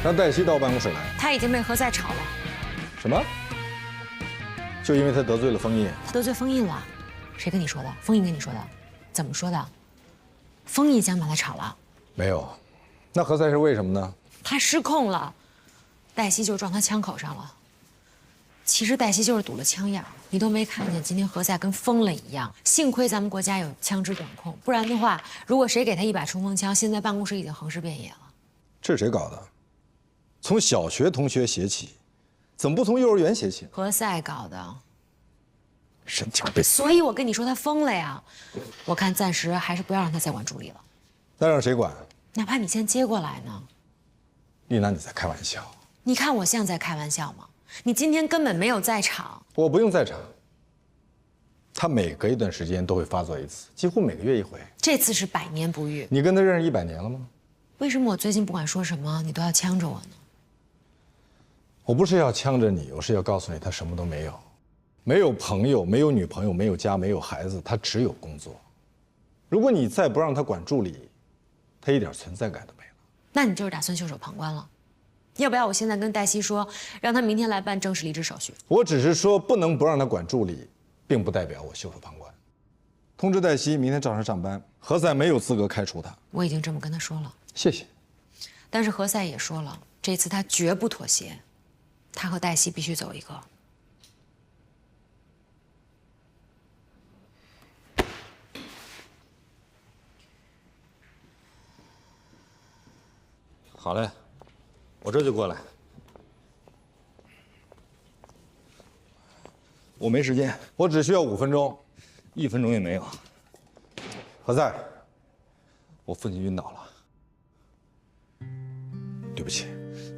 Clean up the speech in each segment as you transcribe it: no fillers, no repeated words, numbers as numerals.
让黛西到办公室来。他已经被何塞炒了。什么？就因为他得罪了封印？他得罪封印了？谁跟你说的？封印跟你说的？怎么说的？封印想把他炒了？没有。那何塞是为什么呢？他失控了，黛西就撞他枪口上了。其实黛西就是堵了枪眼儿，你都没看见今天何塞跟疯了一样。幸亏咱们国家有枪支管控，不然的话，如果谁给他一把冲锋枪，现在办公室已经横尸遍野了。这是谁搞的？从小学同学写起，怎么不从幼儿园写起？何塞搞的，神经病！所以我跟你说他疯了呀。我看暂时还是不要让他再管助理了。那让谁管？哪怕你先接过来呢。丽娜，你在开玩笑？你看我像在开玩笑吗？你今天根本没有在场。我不用在场。他每隔一段时间都会发作一次，几乎每个月一回。这次是百年不遇。你跟他认识100年了吗？为什么我最近不管说什么，你都要呛着我呢？我不是要呛着你，我是要告诉你，他什么都没有，没有朋友，没有女朋友，没有家，没有孩子，他只有工作。如果你再不让他管助理，他一点存在感都没了。那你就是打算袖手旁观了？要不要我现在跟黛西说，让他明天来办正式离职手续？我只是说不能不让他管助理，并不代表我袖手旁观。通知黛西明天照常上班，何塞没有资格开除他。我已经这么跟他说了。谢谢。但是何塞也说了，这次他绝不妥协，他和黛西必须走一个。好嘞，我这就过来。我没时间，我只需要5分钟1分钟也没有。何塞，我父亲晕倒了。对不起，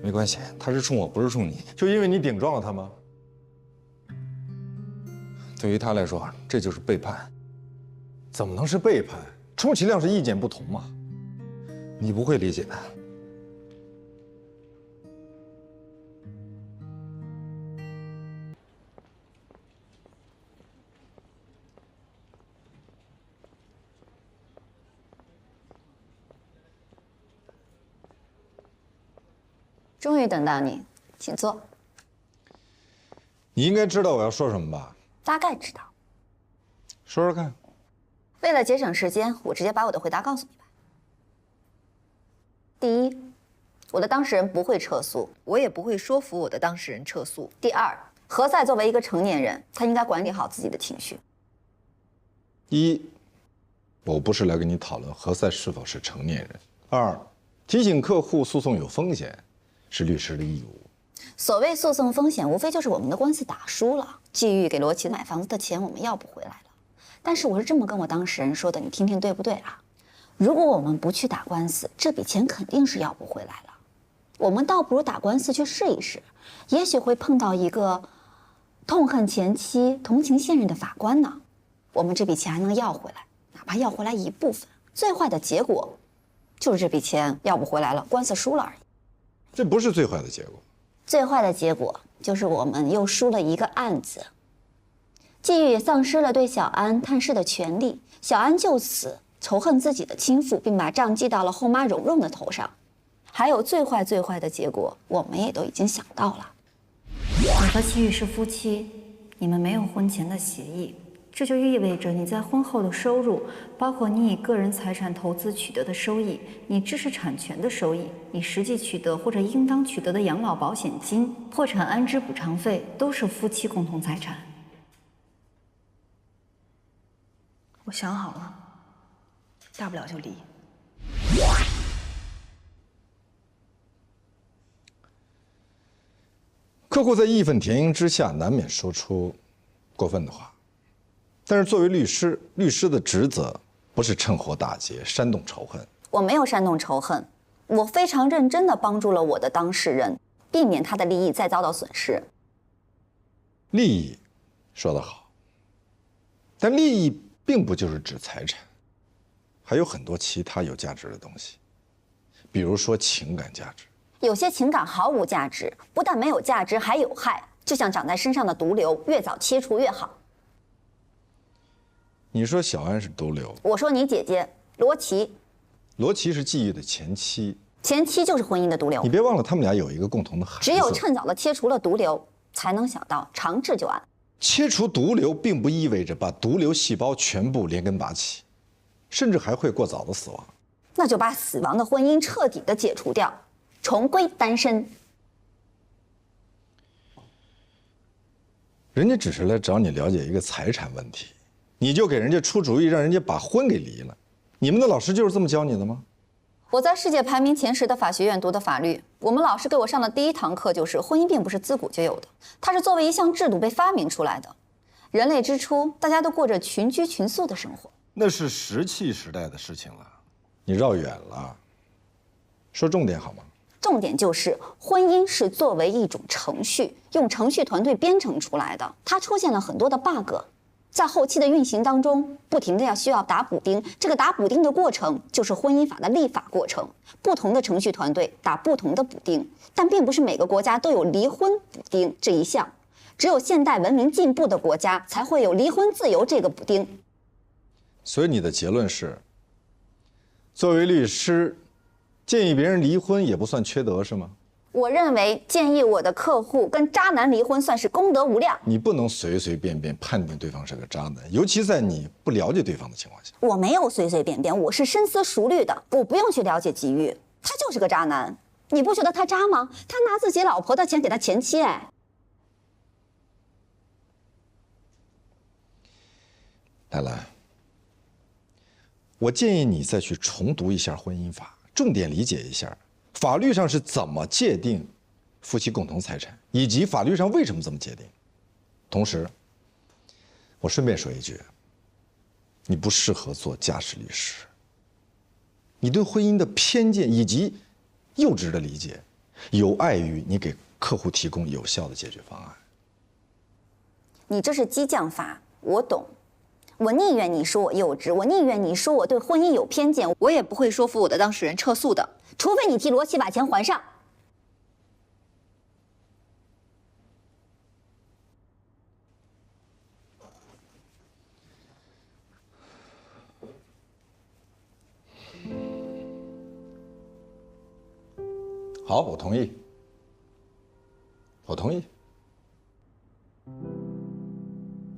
没关系，他是冲我，不是冲你。就因为你顶撞了他吗？对于他来说，这就是背叛。怎么能是背叛？充其量是意见不同嘛。你不会理解的。终于等到你，请坐。你应该知道我要说什么吧？大概知道。说说看。为了节省时间，我直接把我的回答告诉你吧。第一，我的当事人不会撤诉，我也不会说服我的当事人撤诉。第二，何塞作为一个成年人，他应该管理好自己的情绪。一，我不是来跟你讨论何塞是否是成年人。二，提醒客户诉讼有风险，是律师的义务。所谓诉讼风险，无非就是我们的官司打输了，季玉给罗琦买房子的钱我们要不回来了。但是我是这么跟我当事人说的，你听听对不对啊？如果我们不去打官司，这笔钱肯定是要不回来了。我们倒不如打官司去试一试，也许会碰到一个痛恨前妻、同情现任的法官呢。我们这笔钱还能要回来，哪怕要回来一部分。最坏的结果就是这笔钱要不回来了，官司输了而已。这不是最坏的结果。最坏的结果就是我们又输了一个案子。季玉也丧失了对小安探视的权利，小安就此仇恨自己的亲父，并把账记到了后妈蓉蓉的头上。还有最坏的结果，我们也都已经想到了。你和齐宇是夫妻，你们没有婚前的协议，这就意味着你在婚后的收入，包括你以个人财产投资取得的收益，你知识产权的收益，你实际取得或者应当取得的养老保险金、破产安置补偿费，都是夫妻共同财产。我想好了，大不了就离。客户在义愤填膺之下，难免说出过分的话。但是作为律师，律师的职责不是趁火打劫、煽动仇恨。我没有煽动仇恨，我非常认真地帮助了我的当事人，避免他的利益再遭到损失。利益，说得好。但利益并不就是指财产，还有很多其他有价值的东西，比如说情感价值。有些情感毫无价值，不但没有价值，还有害，就像长在身上的毒瘤，越早切除越好。你说小安是毒瘤，我说你姐姐罗琦。罗琦是季玉的前妻，前妻就是婚姻的毒瘤你。别忘了，他们俩有一个共同的孩子。只有趁早的切除了毒瘤，才能想到长治久安。切除毒瘤，并不意味着把毒瘤细胞全部连根拔起，甚至还会过早的死亡。那就把死亡的婚姻彻底的解除掉，重归单身。人家只是来找你了解一个财产问题，你就给人家出主意，让人家把婚给离了。你们的老师就是这么教你的吗？我在世界排名前10的法学院读的法律，我们老师给我上的第一堂课就是，婚姻并不是自古就有的，它是作为一项制度被发明出来的。人类之初，大家都过着群居群宿的生活，那是石器时代的事情了，你绕远了。说重点好吗？重点就是婚姻是作为一种程序，用程序团队编程出来的，它出现了很多的 bug。在后期的运行当中，不停的需要打补丁，这个打补丁的过程就是婚姻法的立法过程。不同的程序团队打不同的补丁，但并不是每个国家都有离婚补丁这一项，只有现代文明进步的国家才会有离婚自由这个补丁。所以你的结论是，作为律师，建议别人离婚也不算缺德是吗？我认为建议我的客户跟渣男离婚算是功德无量。你不能随随便便判定对方是个渣男，尤其在你不了解对方的情况下。我没有随随便便，我是深思熟虑的，我不用去了解吉玉，他就是个渣男。你不觉得他渣吗？他拿自己老婆的钱给他前妻，哎。兰兰，我建议你再去重读一下婚姻法，重点理解一下法律上是怎么界定夫妻共同财产，以及法律上为什么这么界定。同时，我顺便说一句，你不适合做家事律师。你对婚姻的偏见以及幼稚的理解，有碍于你给客户提供有效的解决方案。你这是激将法，我懂。我宁愿你说我幼稚，我宁愿你说我对婚姻有偏见，我也不会说服我的当事人撤诉的，除非你替罗琦把钱还上。好，我同意。我同意。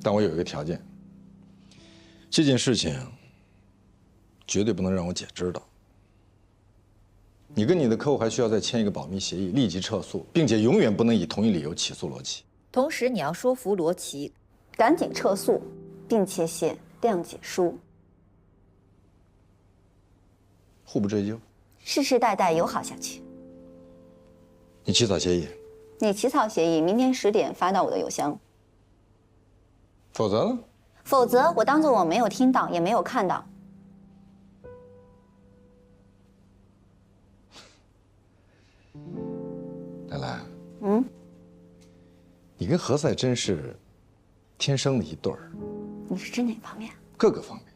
但我有一个条件。这件事情绝对不能让我姐知道。你跟你的客户还需要再签一个保密协议，立即撤诉，并且永远不能以同一理由起诉罗琦。同时，你要说服罗琦赶紧撤诉，并且写谅解书，互不追究，世世代代友好下去。你起草协议。你起草协议，明天10点发到我的邮箱。否则呢？否则，我当做我没有听到，也没有看到。兰兰，你跟何塞真是天生的一对儿。你是指哪方面？各个方面，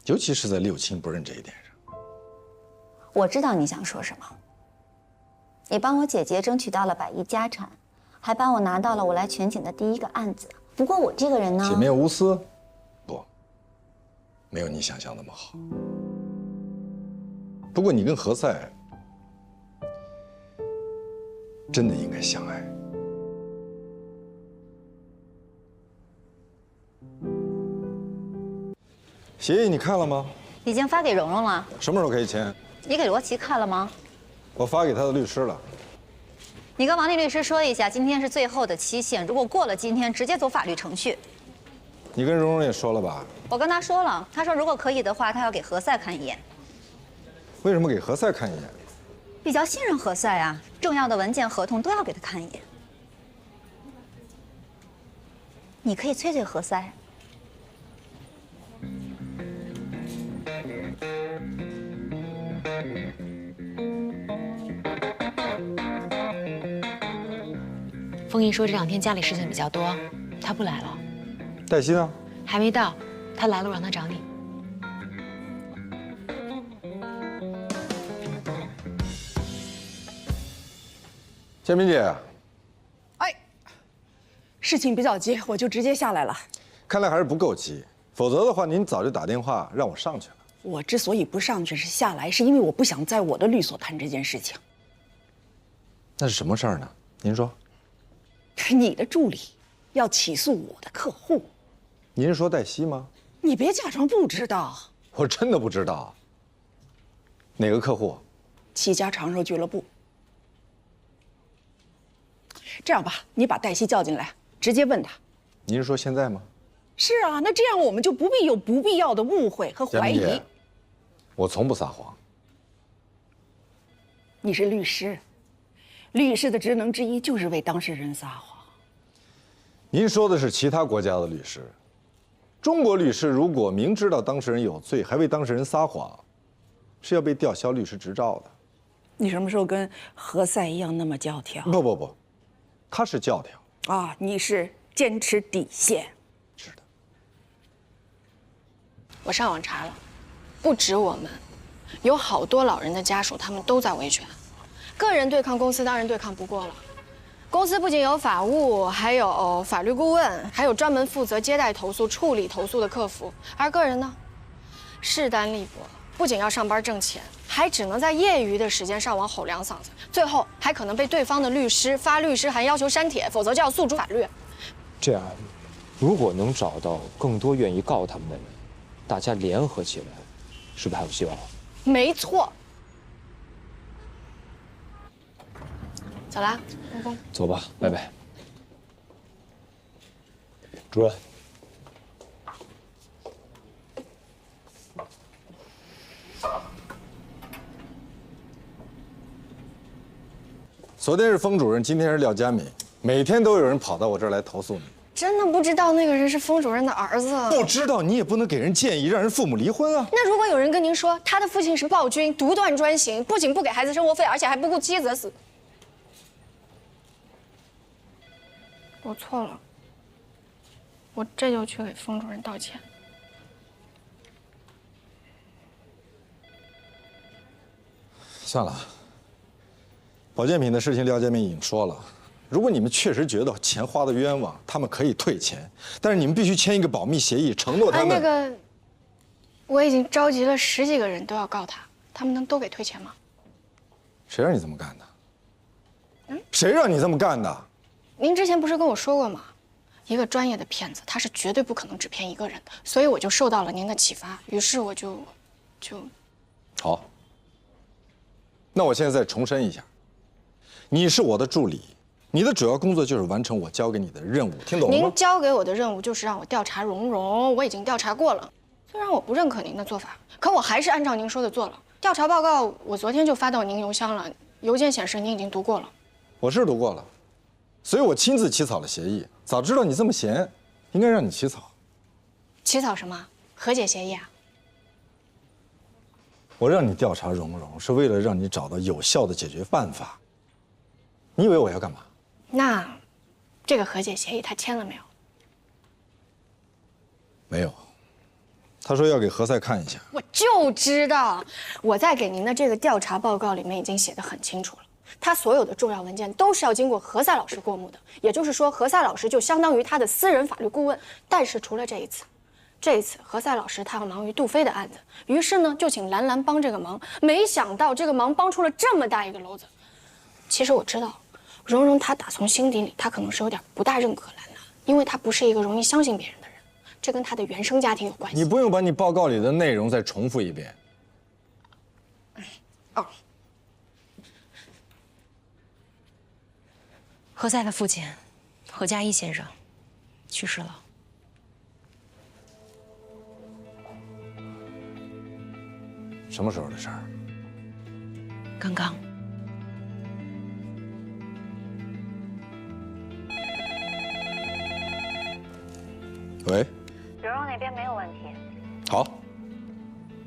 尤其是在六亲不认这一点上。我知道你想说什么。你帮我姐姐争取到了100亿家产，还帮我拿到了我来全景的第1个案子。不过我这个人呢，铁面无私，不，没有你想象那么好。不过你跟何塞真的应该相爱。协议你看了吗？已经发给蓉蓉了。什么时候可以签？你给罗琦看了吗？我发给他的律师了。你跟王丽律师说一下，今天是最后的期限，如果过了今天，直接走法律程序。你跟蓉蓉也说了吧？我跟他说了，他说如果可以的话，他要给何塞看一眼。为什么给何塞看一眼？比较信任何塞啊，重要的文件、合同都要给他看一眼。你可以催催何塞。丰毅说这2天家里事情比较多，他不来了。黛西呢？还没到，他来了我让他找你。建明姐，哎，事情比较急，我就直接下来了。看来还是不够急，否则的话您早就打电话让我上去了。我之所以不上去是下来，是因为我不想在我的律所谈这件事情。那是什么事儿呢？您说。你的助理要起诉我的客户，您是说黛西吗？你别假装不知道。我真的不知道。哪个客户7家长寿俱乐部。这样吧，你把黛西叫进来，直接问她。您是说现在吗？是啊，那这样我们就不必有不必要的误会和怀疑。我从不撒谎。你是律师，律师的职能之一就是为当事人撒谎。您说的是其他国家的律师，中国律师如果明知道当事人有罪，还为当事人撒谎，是要被吊销律师执照的。你什么时候跟何塞一样那么教条？不，他是教条啊，你是坚持底线。是的。我上网查了，不止我们，有好多老人的家属，他们都在维权。个人对抗公司当然对抗不过了。公司不仅有法务，还有法律顾问，还有专门负责接待投诉、处理投诉的客服。而个人呢，势单力薄，不仅要上班挣钱，还只能在业余的时间上网吼两嗓子，最后还可能被对方的律师发律师函要求删帖，否则就要诉诸法律。这样，如果能找到更多愿意告他们的人，大家联合起来，是不是还有希望？没错。走啦，公公。走吧，拜拜。主任，昨天是封主任，今天是廖佳敏，每天都有人跑到我这儿来投诉你。真的不知道那个人是封主任的儿子。不知道你也不能给人建议，让人父母离婚啊。那如果有人跟您说他的父亲是暴君，独断专行，不仅不给孩子生活费，而且还不顾妻子死，我错了，我这就去给封主任道歉。算了，保健品的事情廖佳敏已经说了。如果你们确实觉得钱花的冤枉，他们可以退钱，但是你们必须签一个保密协议，承诺他们。那个，我已经召集了10几个人都要告他，他们能都给退钱吗？谁让你这么干的？谁让你这么干的？您之前不是跟我说过吗？一个专业的骗子，他是绝对不可能只骗一个人的，所以我就受到了您的启发，于是我就好。那我现在再重申一下，你是我的助理。你的主要工作就是完成我交给你的任务，听懂了吗？您交给我的任务就是让我调查蓉蓉，我已经调查过了。虽然我不认可您的做法，可我还是按照您说的做了。调查报告我昨天就发到您邮箱了，邮件显示您已经读过了。我是读过了，所以我亲自起草了协议。早知道你这么闲，应该让你起草。起草什么？和解协议啊？我让你调查蓉蓉，是为了让你找到有效的解决办法。你以为我要干嘛？那，这个和解协议他签了没有？没有，他说要给何塞看一下。我就知道，我在给您的这个调查报告里面已经写得很清楚了，他所有的重要文件都是要经过何塞老师过目的，也就是说，何塞老师就相当于他的私人法律顾问。但是除了这一次，何塞老师他要忙于杜飞的案子，于是呢就请兰兰帮这个忙，没想到这个忙帮出了这么大一个篓子。其实我知道。蓉蓉她打从心底里，她可能是有点不大认可兰兰，因为她不是一个容易相信别人的人，这跟她的原生家庭有关系。你不用把你报告里的内容再重复一遍。哦。何塞的父亲，何家一先生，去世了。什么时候的事儿？刚刚。喂，蓉蓉那边没有问题。好，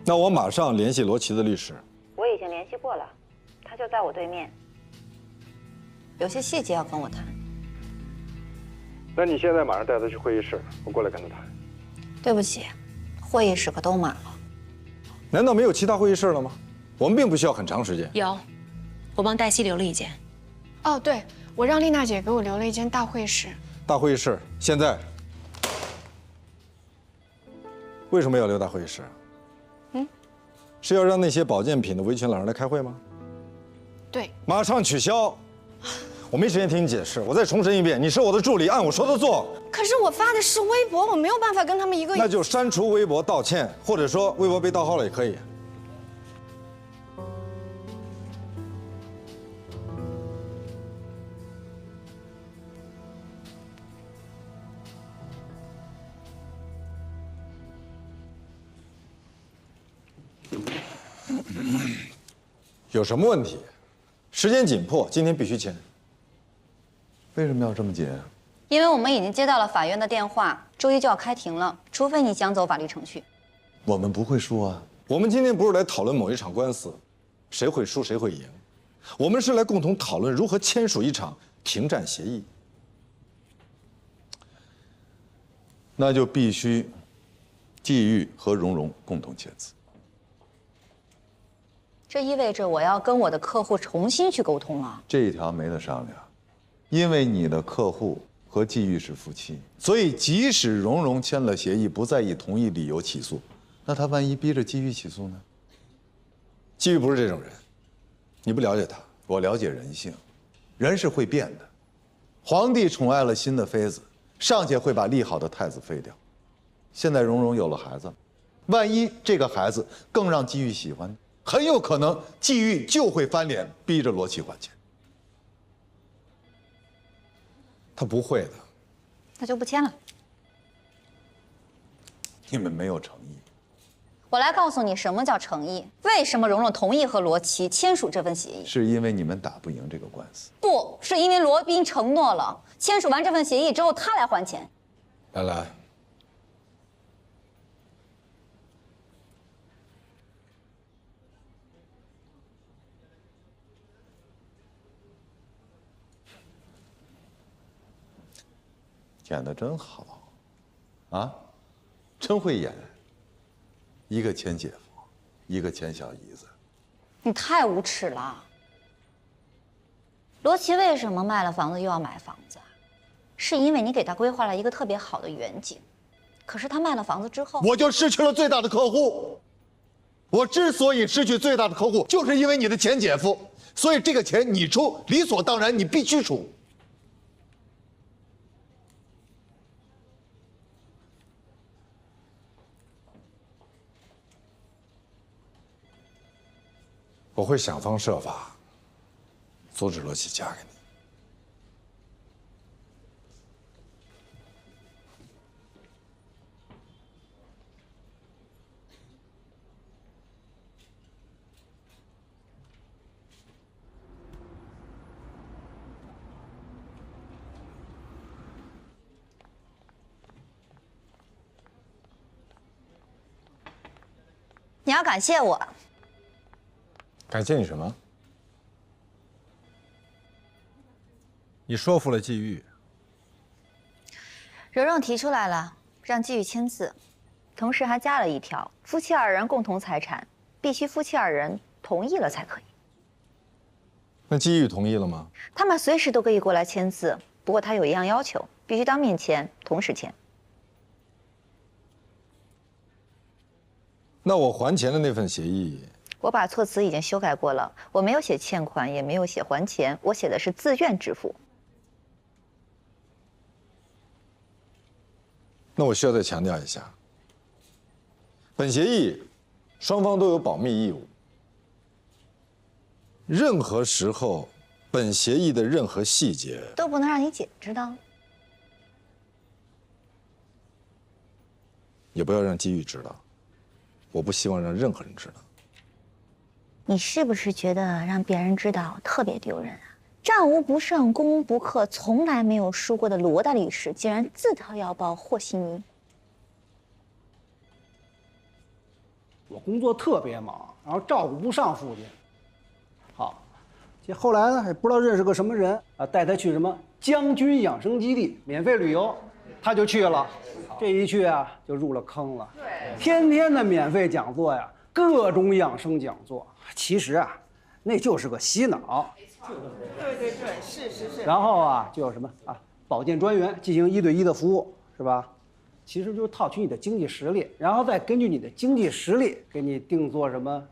那我马上联系罗琦的律师。我已经联系过了，他就在我对面。有些细节要跟我谈。那你现在马上带他去会议室，我过来跟他谈。对不起，会议室可都满了。难道没有其他会议室了吗？我们并不需要很长时间。有，我帮黛西留了一间。哦，对，我让丽娜姐给我留了一间大会室。大会议室现在。为什么要留大会议室？是要让那些保健品的维权老人来开会吗？对，马上取消！我没时间听你解释，我再重申一遍，你是我的助理，按我说的做。可是我发的是微博，我没有办法跟他们一个。那就删除微博道歉，或者说微博被盗号了也可以。有什么问题？时间紧迫，今天必须签。为什么要这么紧？因为我们已经接到了法院的电话，周一就要开庭了，除非你想走法律程序。我们不会输啊！我们今天不是来讨论某一场官司，谁会输谁会赢，我们是来共同讨论如何签署一场停战协议。那就必须季玉和蓉蓉共同签字。这意味着我要跟我的客户重新去沟通了。这一条没得商量，因为你的客户和季玉是夫妻，所以即使蓉蓉签了协议，不再以同一理由起诉，那他万一逼着季玉起诉呢？季玉不是这种人，你不了解他。我了解人性，人是会变的。皇帝宠爱了新的妃子，尚且会把立好的太子废掉。现在蓉蓉有了孩子，万一这个孩子更让季玉喜欢，很有可能季玉就会翻脸，逼着罗琦还钱。他不会的。那就不签了。你们没有诚意。我来告诉你什么叫诚意，为什么蓉蓉同意和罗琦签署这份协议？是因为你们打不赢这个官司。不是因为罗宾承诺了，签署完这份协议之后他来还钱。来来，演得真好，啊，真会演。一个牵姐夫，一个牵小姨子。你太无耻了！罗琦为什么卖了房子又要买房子？是因为你给他规划了一个特别好的远景，可是他卖了房子之后，我就失去了最大的客户。我之所以失去最大的客户，就是因为你的前姐夫，所以这个钱你出，理所当然，你必须出。我会想方设法阻止罗琦嫁给你。你要感谢我。感谢你什么？你说服了季玉。蓉蓉提出来了，让季玉签字，同时还加了一条：夫妻二人共同财产必须夫妻二人同意了才可以。那季玉同意了吗？他们随时都可以过来签字，不过他有一样要求，必须当面签，同时签。那我还钱的那份协议，我把措辞已经修改过了，我没有写欠款，也没有写还钱，我写的是自愿支付。那我需要再强调一下，本协议双方都有保密义务，任何时候，本协议的任何细节都不能让你姐知道，也不要让季玉知道。我不希望让任何人知道。你是不是觉得让别人知道特别丢人啊？战无不胜，攻无不克，从来没有输过的罗大律师，竟然自掏腰包和稀泥。我工作特别忙，然后照顾不上父亲。好，这后来呢，也不知道认识个什么人啊，带他去什么将军养生基地免费旅游，他就去了。这一去啊，就入了坑了。天天的免费讲座呀，各种养生讲座。其实啊，那就是个洗脑。对，是。然后啊，就有什么啊，保健专员进行1对1的服务，是吧？其实就是套取你的经济实力，然后再根据你的经济实力给你定做什么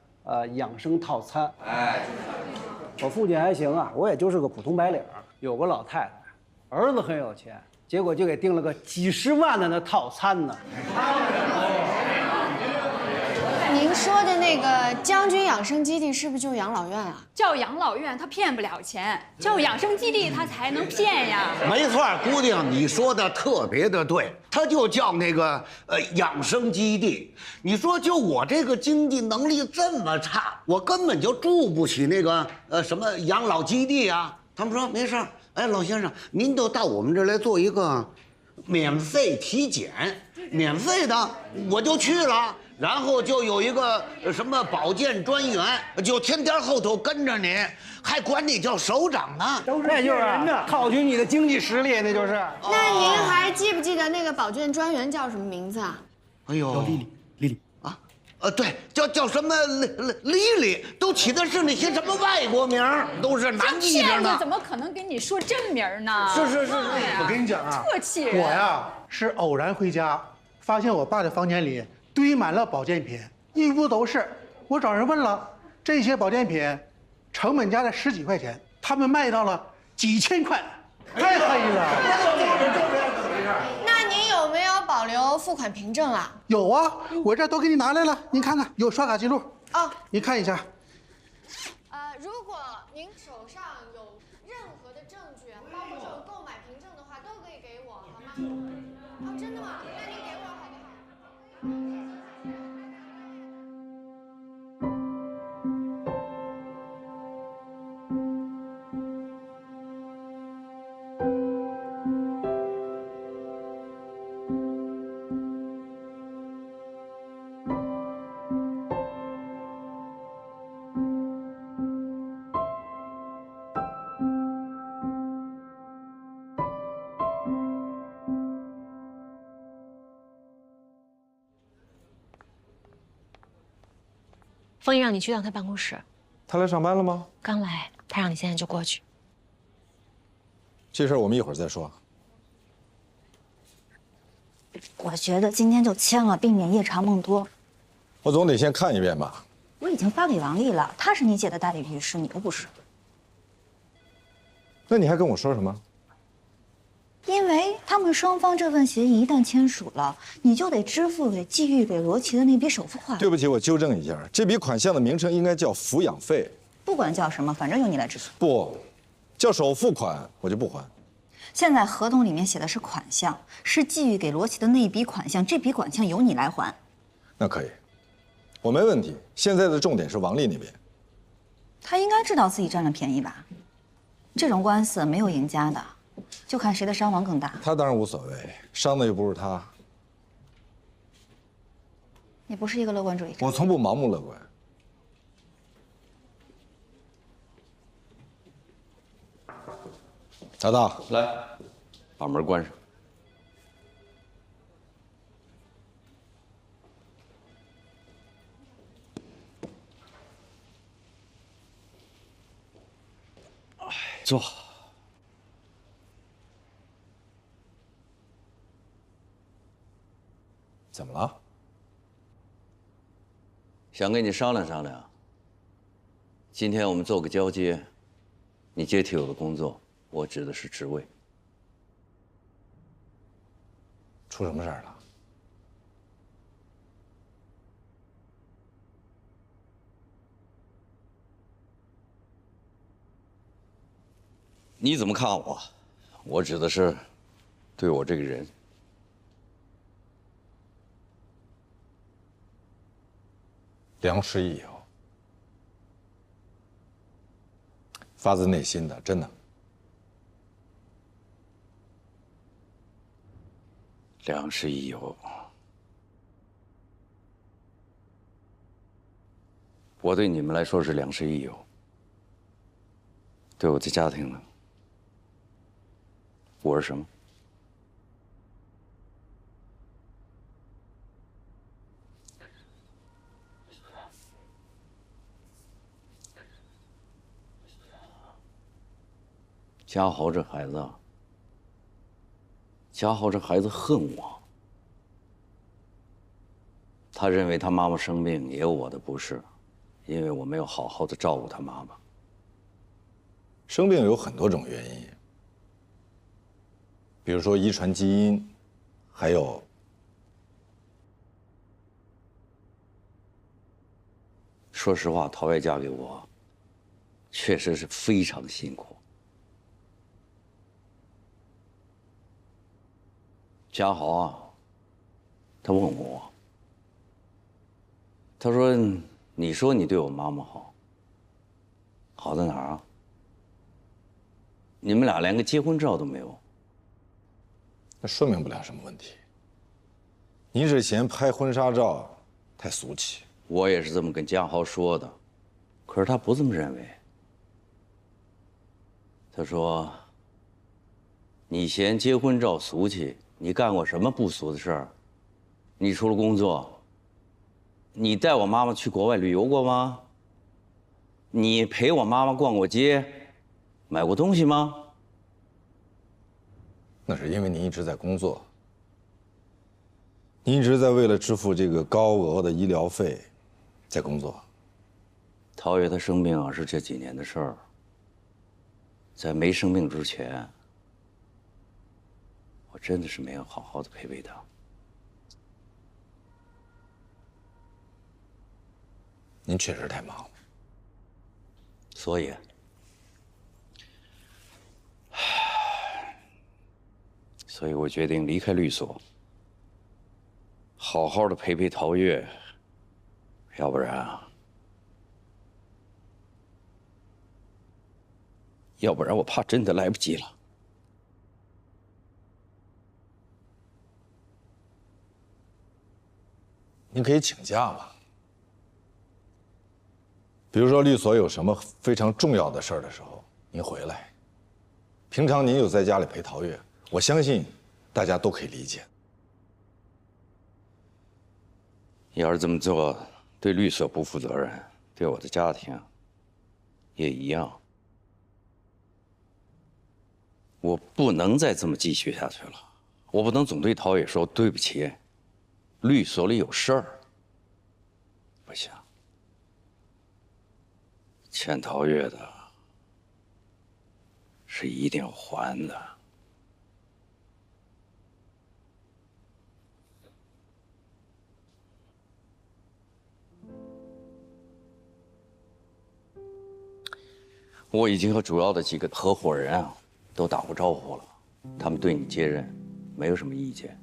养生套餐。哎，我父亲还行啊，我也就是个普通白领，有个老太太，儿子很有钱，结果就给定了个几十万的那套餐呢。您说的那个将军养生基地是不是就是养老院啊？叫养老院他骗不了钱，叫养生基地他才能骗呀。没错，姑娘，你说的特别的对，他就叫那个养生基地。你说就我这个经济能力这么差，我根本就住不起那个什么养老基地啊。他们说没事儿，哎，老先生，您就到我们这儿来做一个免费体检，免费的，我就去了。然后就有一个什么保健专员，就天天后头跟着你，还管你叫首长呢。那就是套取你的经济实力，那就是。那您还记不记得那个保健专员叫什么名字啊？哎呦，叫丽丽啊，对，叫什么丽丽，都起的是那些什么外国名，都是难记着呢。骗子怎么可能跟你说真名呢？是，我跟你讲啊，特气人。我呀是偶然回家，发现我爸的房间里堆满了保健品，一屋都是。我找人问了，这些保健品成本价在10几块钱，他们卖到了几千块，太黑了。那您有没有保留付款凭证啊？有啊，我这都给你拿来了，您看看，有刷卡记录。哦，您看一下。如果您手上有任何的证据，包括这种购买凭证的话，都可以给我，好吗？哦，真的吗？那您给我好不好？风姨让你去趟他办公室，他来上班了吗？刚来，他让你现在就过去。这事儿我们一会儿再说。我觉得今天就签了，避免夜长梦多。我总得先看一遍吧。我已经发给王丽了，她是你姐的代理律师，你又不是。那你还跟我说什么？因为他们双方这份协议一旦签署了，你就得支付给季玉给罗琦的那笔首付款。对不起，我纠正一下，这笔款项的名称应该叫抚养费。不管叫什么，反正由你来支付。不，叫首付款，我就不还。现在合同里面写的是款项，是季玉给罗琦的那一笔款项，这笔款项由你来还。那可以，我没问题。现在的重点是王丽那边。他应该知道自己占了便宜吧？这种官司没有赢家的。就看谁的伤亡更大。他当然无所谓，伤的又不是他。你不是一个乐观主义者。我从不盲目乐观。大大，来，把门关上。坐。怎么了？想跟你商量商量。今天我们做个交接，你接替我的工作，我指的是职位。出什么事儿了？你怎么看我？我指的是对我这个人。良师益友，发自内心的，真的。良师益友，我对你们来说是良师益友，对我的家庭呢，我是什么？嘉豪这孩子啊，嘉豪这孩子恨我，他认为他妈妈生病也有我的不是，因为我没有好好的照顾他妈妈。生病有很多种原因，比如说遗传基因，还有说实话，陶月嫁给我，确实是非常辛苦。嘉豪啊，他问我，他说：“你说你对我妈妈好，好在哪儿啊？你们俩连个结婚照都没有。”那说明不了什么问题。你只嫌拍婚纱照太俗气。我也是这么跟嘉豪说的，可是他不这么认为。他说：“你嫌结婚照俗气，你干过什么不俗的事儿？你除了工作，你带我妈妈去国外旅游过吗？你陪我妈妈逛过街，买过东西吗？”那是因为你一直在工作，你一直在为了支付这个高额的医疗费，在工作。陶月他生病啊，是这几年的事儿。在没生病之前，我真的是没有好好的陪陪他。您确实太忙了，所以我决定离开律所，好好的陪陪陶月，要不然我怕真的来不及了。您可以请假嘛。比如说律所有什么非常重要的事儿的时候，您回来。平常您有在家里陪陶月，我相信大家都可以理解。要是这么做，对律所不负责任，对我的家庭也一样。我不能再这么继续下去了，我不能总对陶冶说对不起，律所里有事儿。不行，欠陶月的是一定要还的。我已经和主要的几个合伙人啊都打过招呼了，他们对你接任没有什么意见。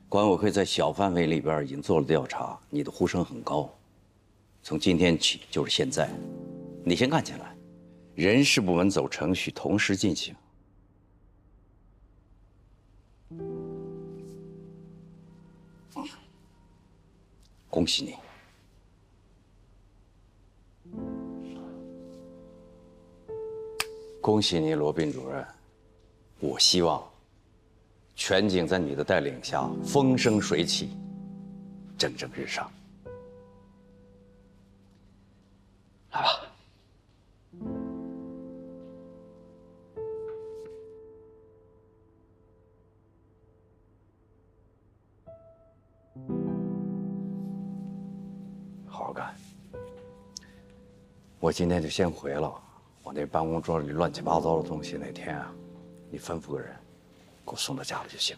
管委会在小范围里边已经做了调查，你的呼声很高。从今天起就是现在，你先干起来，人事部门走程序，同时进行。恭喜你。恭喜你，罗宾主任。我希望全景在你的带领下风生水起，蒸蒸日上。来吧。好好干。我今天就先回了。我那办公桌里乱七八糟的东西，哪天啊，你吩咐个人给我送到家里就行。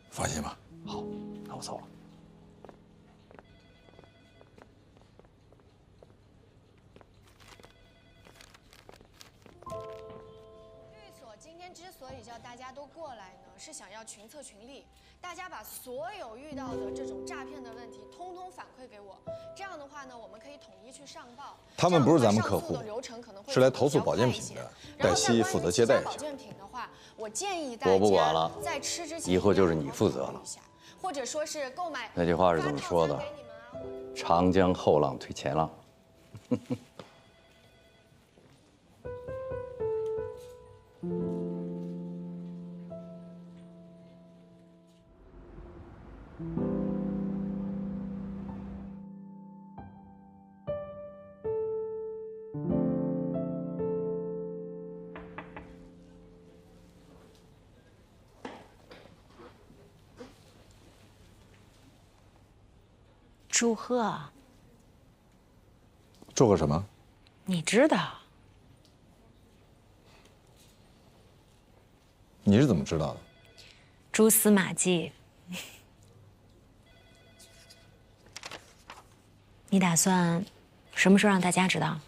放心吧。好，那我走了。律所今天之所以叫大家都过来呢，是想要群策群力，大家把所有遇到的这种诈骗的问题，通通反馈给我。这样的话呢，我们可以统一去上报。他们不是咱们客户，是来投诉保健品的。黛西负责接待一下。保健品的话，我建议我不管了，在吃之前以后就是你负责了。或者说是购买。那句话是怎么说的？长江后浪推前浪。祝贺。祝贺什么？你知道？你是怎么知道的？蛛丝马迹。你打算什么时候让大家知道？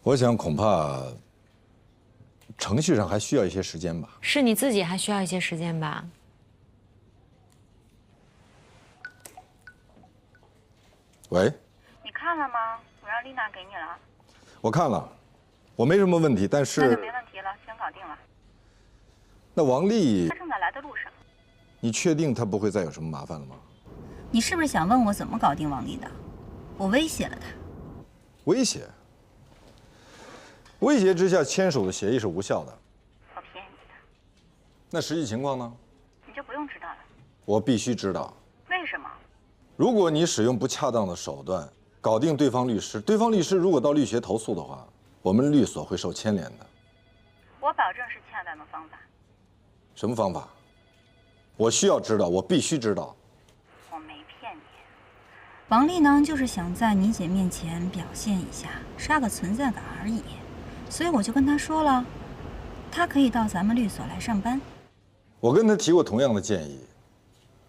我想恐怕程序上还需要一些时间吧。是你自己还需要一些时间吧？喂，你看了吗？我让丽娜给你了。我看了，我没什么问题，但是那就没问题了，先搞定了。那王丽，她正在来的路上。你确定她不会再有什么麻烦了吗？你是不是想问我怎么搞定王丽的？我威胁了她。威胁？威胁之下签署的协议是无效的。我骗你的。那实际情况呢？你就不用知道了。我必须知道。为什么？如果你使用不恰当的手段搞定对方律师，对方律师如果到律协投诉的话，我们律所会受牵连的。我保证是恰当的方法。什么方法？我需要知道，我必须知道。我没骗你。王丽呢，就是想在你姐面前表现一下，刷个存在感而已。所以我就跟她说了，她可以到咱们律所来上班。我跟她提过同样的建议，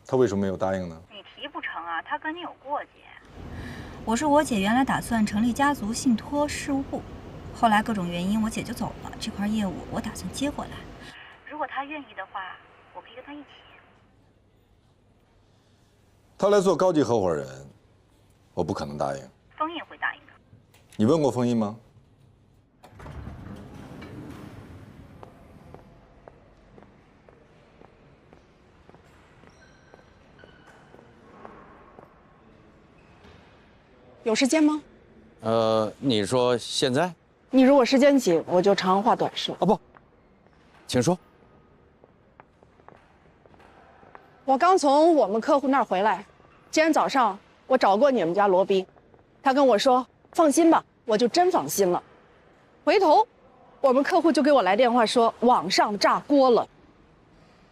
她为什么没有答应呢？你提不成啊，她跟你有过节。我说我姐原来打算成立家族信托事务部，后来各种原因，我姐就走了，这块业务我打算接过来。如果她愿意的话，我可以跟她一起。她来做高级合伙人，我不可能答应。封印会答应的。你问过封印吗？有时间吗？你说现在？你如果时间紧，我就长话短说。不，请说。我刚从我们客户那儿回来，今天早上我找过你们家罗宾，他跟我说放心吧，我就真放心了。回头，我们客户就给我来电话说网上炸锅了。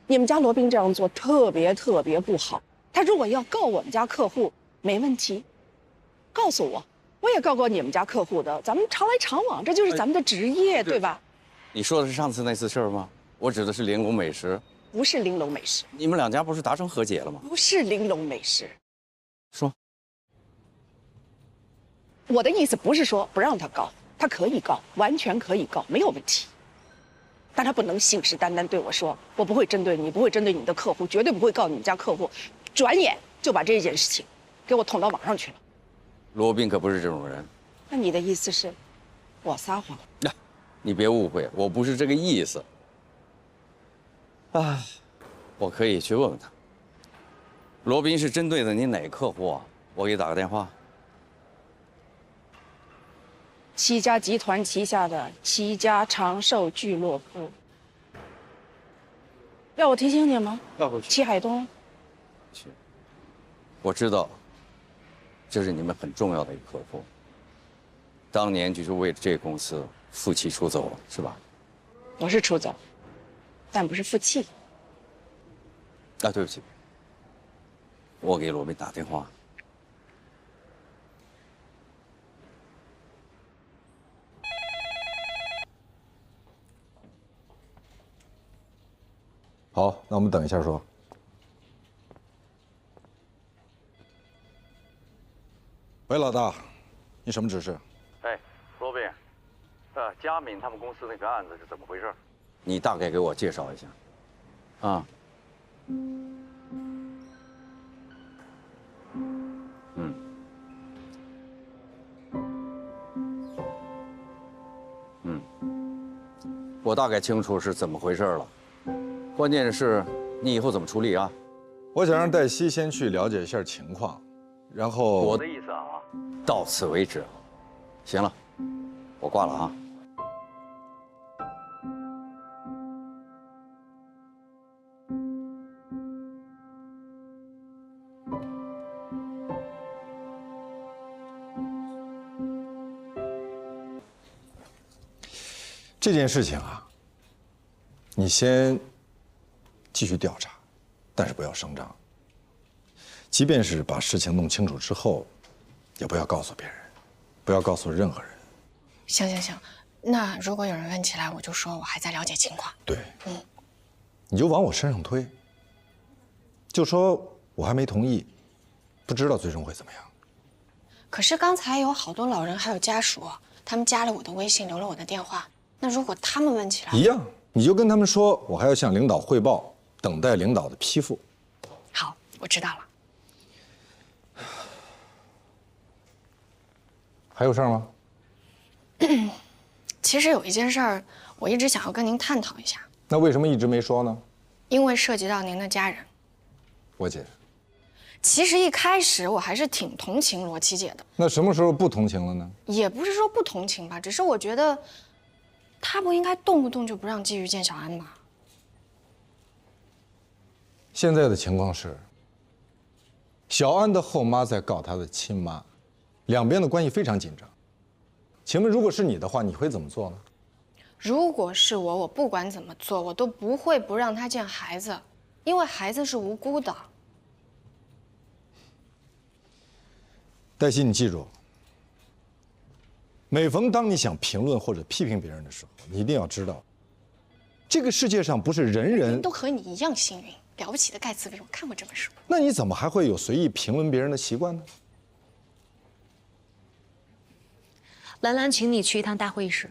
你们家罗宾这样做特别不好，他如果要告我们家客户，没问题，告诉我，我也告过你们家客户的，咱们常来常往，这就是咱们的职业，对吧？你说的是上次那次事儿吗？我指的是玲珑美食。不是玲珑美食，你们两家不是达成和解了吗？不是玲珑美食。说，我的意思不是说不让他告，他可以告，完全可以告，没有问题。但他不能信誓旦旦对我说，我不会针对你，不会针对你的客户，绝对不会告你们家客户。转眼就把这件事情给我捅到网上去了。罗宾可不是这种人。那你的意思是，我撒谎？你别误会，我不是这个意思。啊，我可以去问问他。罗宾是针对的你哪客户啊？我给你打个电话。7家集团旗下的7家长寿俱乐部。要我提醒你吗？要不齐海东。我知道，这是你们很重要的一个客户。当年就是为了这个公司负气出走了，是吧？我是出走。但不是负气。啊，对不起，我给罗宾打电话。好，那我们等一下说。喂，老大，你什么指示？哎，罗宾，佳敏他们公司那个案子是怎么回事？你大概给我介绍一下。啊。我大概清楚是怎么回事了，关键是你以后怎么处理啊？我想让黛西先去了解一下情况，然后我的意思啊，到此为止。行了，我挂了啊。这件事情啊，你先继续调查，但是不要声张。即便是把事情弄清楚之后，也不要告诉别人，不要告诉任何人。行，那如果有人问起来，我就说我还在了解情况。对，你就往我身上推，就说我还没同意，不知道最终会怎么样。可是刚才有好多老人还有家属，他们加了我的微信，留了我的电话。那如果他们问起来，一样，你就跟他们说，我还要向领导汇报，等待领导的批复。好，我知道了。还有事儿吗？其实有一件事儿，我一直想要跟您探讨一下。那为什么一直没说呢？因为涉及到您的家人。我姐。其实一开始我还是挺同情罗琦姐的。那什么时候不同情了呢？也不是说不同情吧，只是我觉得，她不应该动不动就不让季玉见小安吧。现在的情况是，小安的后妈在告她的亲妈，两边的关系非常紧张。请问，如果是你的话，你会怎么做呢？如果是我，我不管怎么做，我都不会不让她见孩子，因为孩子是无辜的。黛西，你记住，每逢当你想评论或者批评别人的时候，你一定要知道，这个世界上不是人人都和你一样幸运。了不起的盖茨比，我看过这本书。那你怎么还会有随意评论别人的习惯呢？兰兰，请你去一趟大会议室。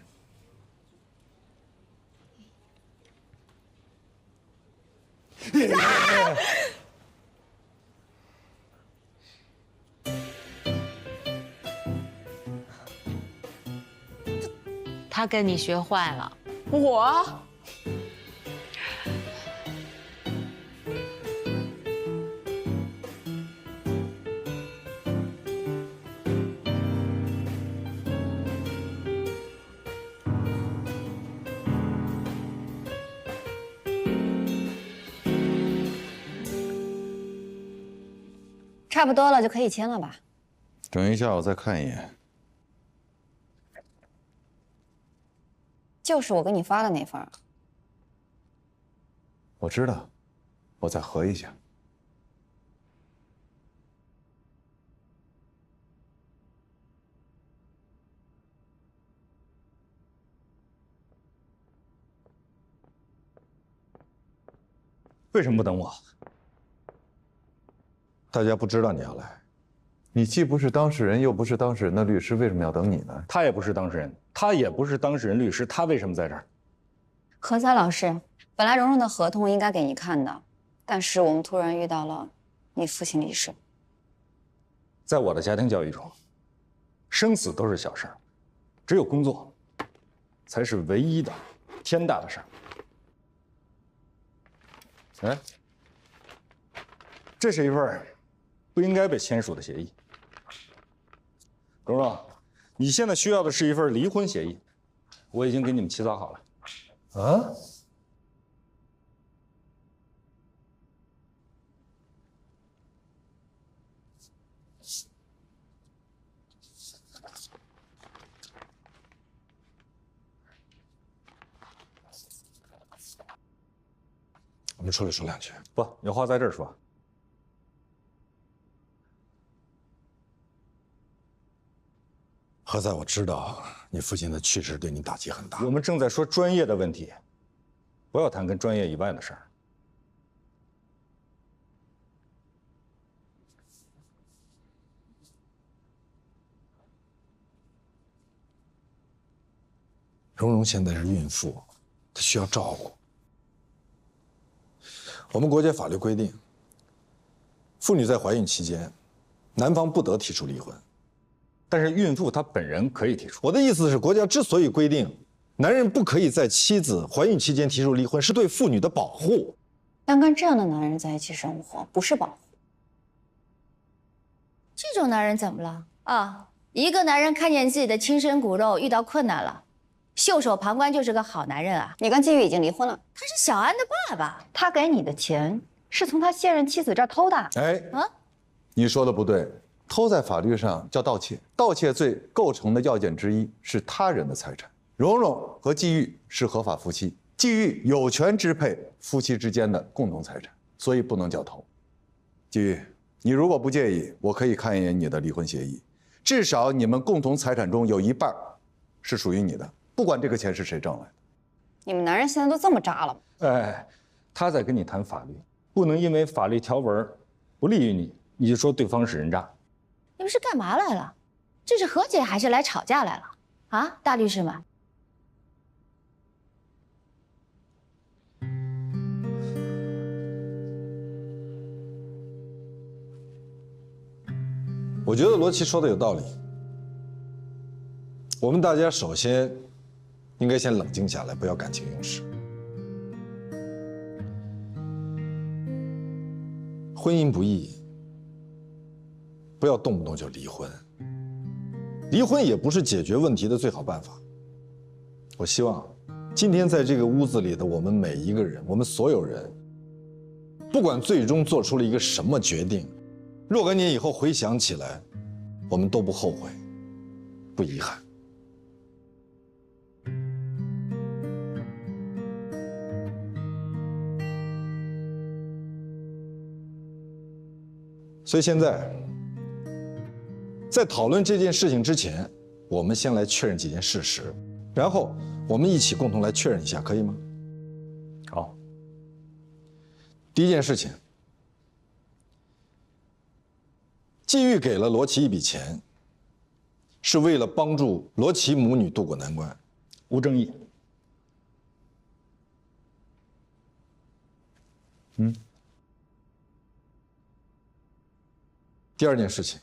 他跟你学坏了。我。差不多了，就可以签了吧？等一下，我再看一眼。就是我给你发的那份。我知道，我再核一下。为什么不等我？大家不知道你要来。你既不是当事人，又不是当事人的律师，为什么要等你呢？他也不是当事人，他也不是当事人律师，他为什么在这儿？何塞老师，本来蓉蓉的合同应该给你看的，但是我们突然遇到了你父亲离世。在我的家庭教育中，生死都是小事儿，只有工作才是唯一的天大的事儿。哎，这是一份不应该被签署的协议。蓉蓉，你现在需要的是一份离婚协议，我已经给你们起草好了。啊？我们出来说两句。不，有话在这儿说。何塞，我知道你父亲的去世对你打击很大。我们正在说专业的问题，不要谈跟专业以外的事儿。蓉蓉现在是孕妇，她需要照顾。我们国家法律规定，妇女在怀孕期间，男方不得提出离婚。但是孕妇她本人可以提出。我的意思是，国家之所以规定男人不可以在妻子怀孕期间提出离婚，是对妇女的保护。但跟这样的男人在一起生活，不是保护。这种男人怎么了啊？一个男人看见自己的亲生骨肉遇到困难了，袖手旁观就是个好男人啊！你跟季玉已经离婚了，他是小安的爸爸，他给你的钱是从他现任妻子这儿偷的。哎，你说的不对。偷在法律上叫盗窃，盗窃罪构成的要件之一是他人的财产。蓉蓉和季玉是合法夫妻，季玉有权支配夫妻之间的共同财产，所以不能叫偷。季玉，你如果不介意，我可以看一眼你的离婚协议，至少你们共同财产中有一半是属于你的，不管这个钱是谁挣来的。你们男人现在都这么渣了吗？哎，他在跟你谈法律，不能因为法律条文不利于你，你就说对方是人渣。你们是干嘛来了？这是和解还是来吵架来了？啊，大律师们。我觉得罗琦说的有道理。我们大家首先应该先冷静下来，不要感情用事。婚姻不易，不要动不动就离婚。离婚也不是解决问题的最好办法。我希望今天在这个屋子里的我们每一个人，我们所有人，不管最终做出了一个什么决定，若干年以后回想起来，我们都不后悔，不遗憾。所以现在讨论这件事情之前，我们先来确认几件事实，然后我们一起共同来确认一下，可以吗？好。第一件事情，季玉给了罗琦一笔钱，是为了帮助罗琦母女渡过难关。无争议。第二件事情，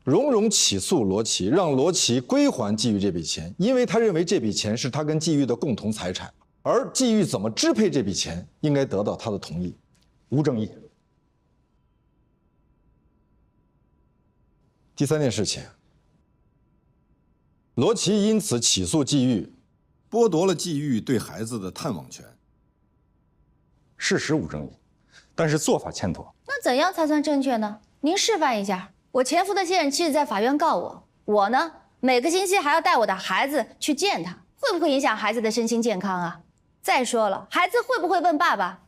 荣荣起诉罗琦，让罗琦归还季玉这笔钱，因为他认为这笔钱是他跟季玉的共同财产，而季玉怎么支配这笔钱，应该得到他的同意。无争议。第三件事情，罗琦因此起诉季玉，剥夺了季玉对孩子的探望权。事实无争议，但是做法欠妥。那怎样才算正确呢？您示范一下。我前夫的现任妻子在法院告我，我呢每个星期还要带我的孩子去见他，会不会影响孩子的身心健康啊？再说了，孩子会不会问爸爸，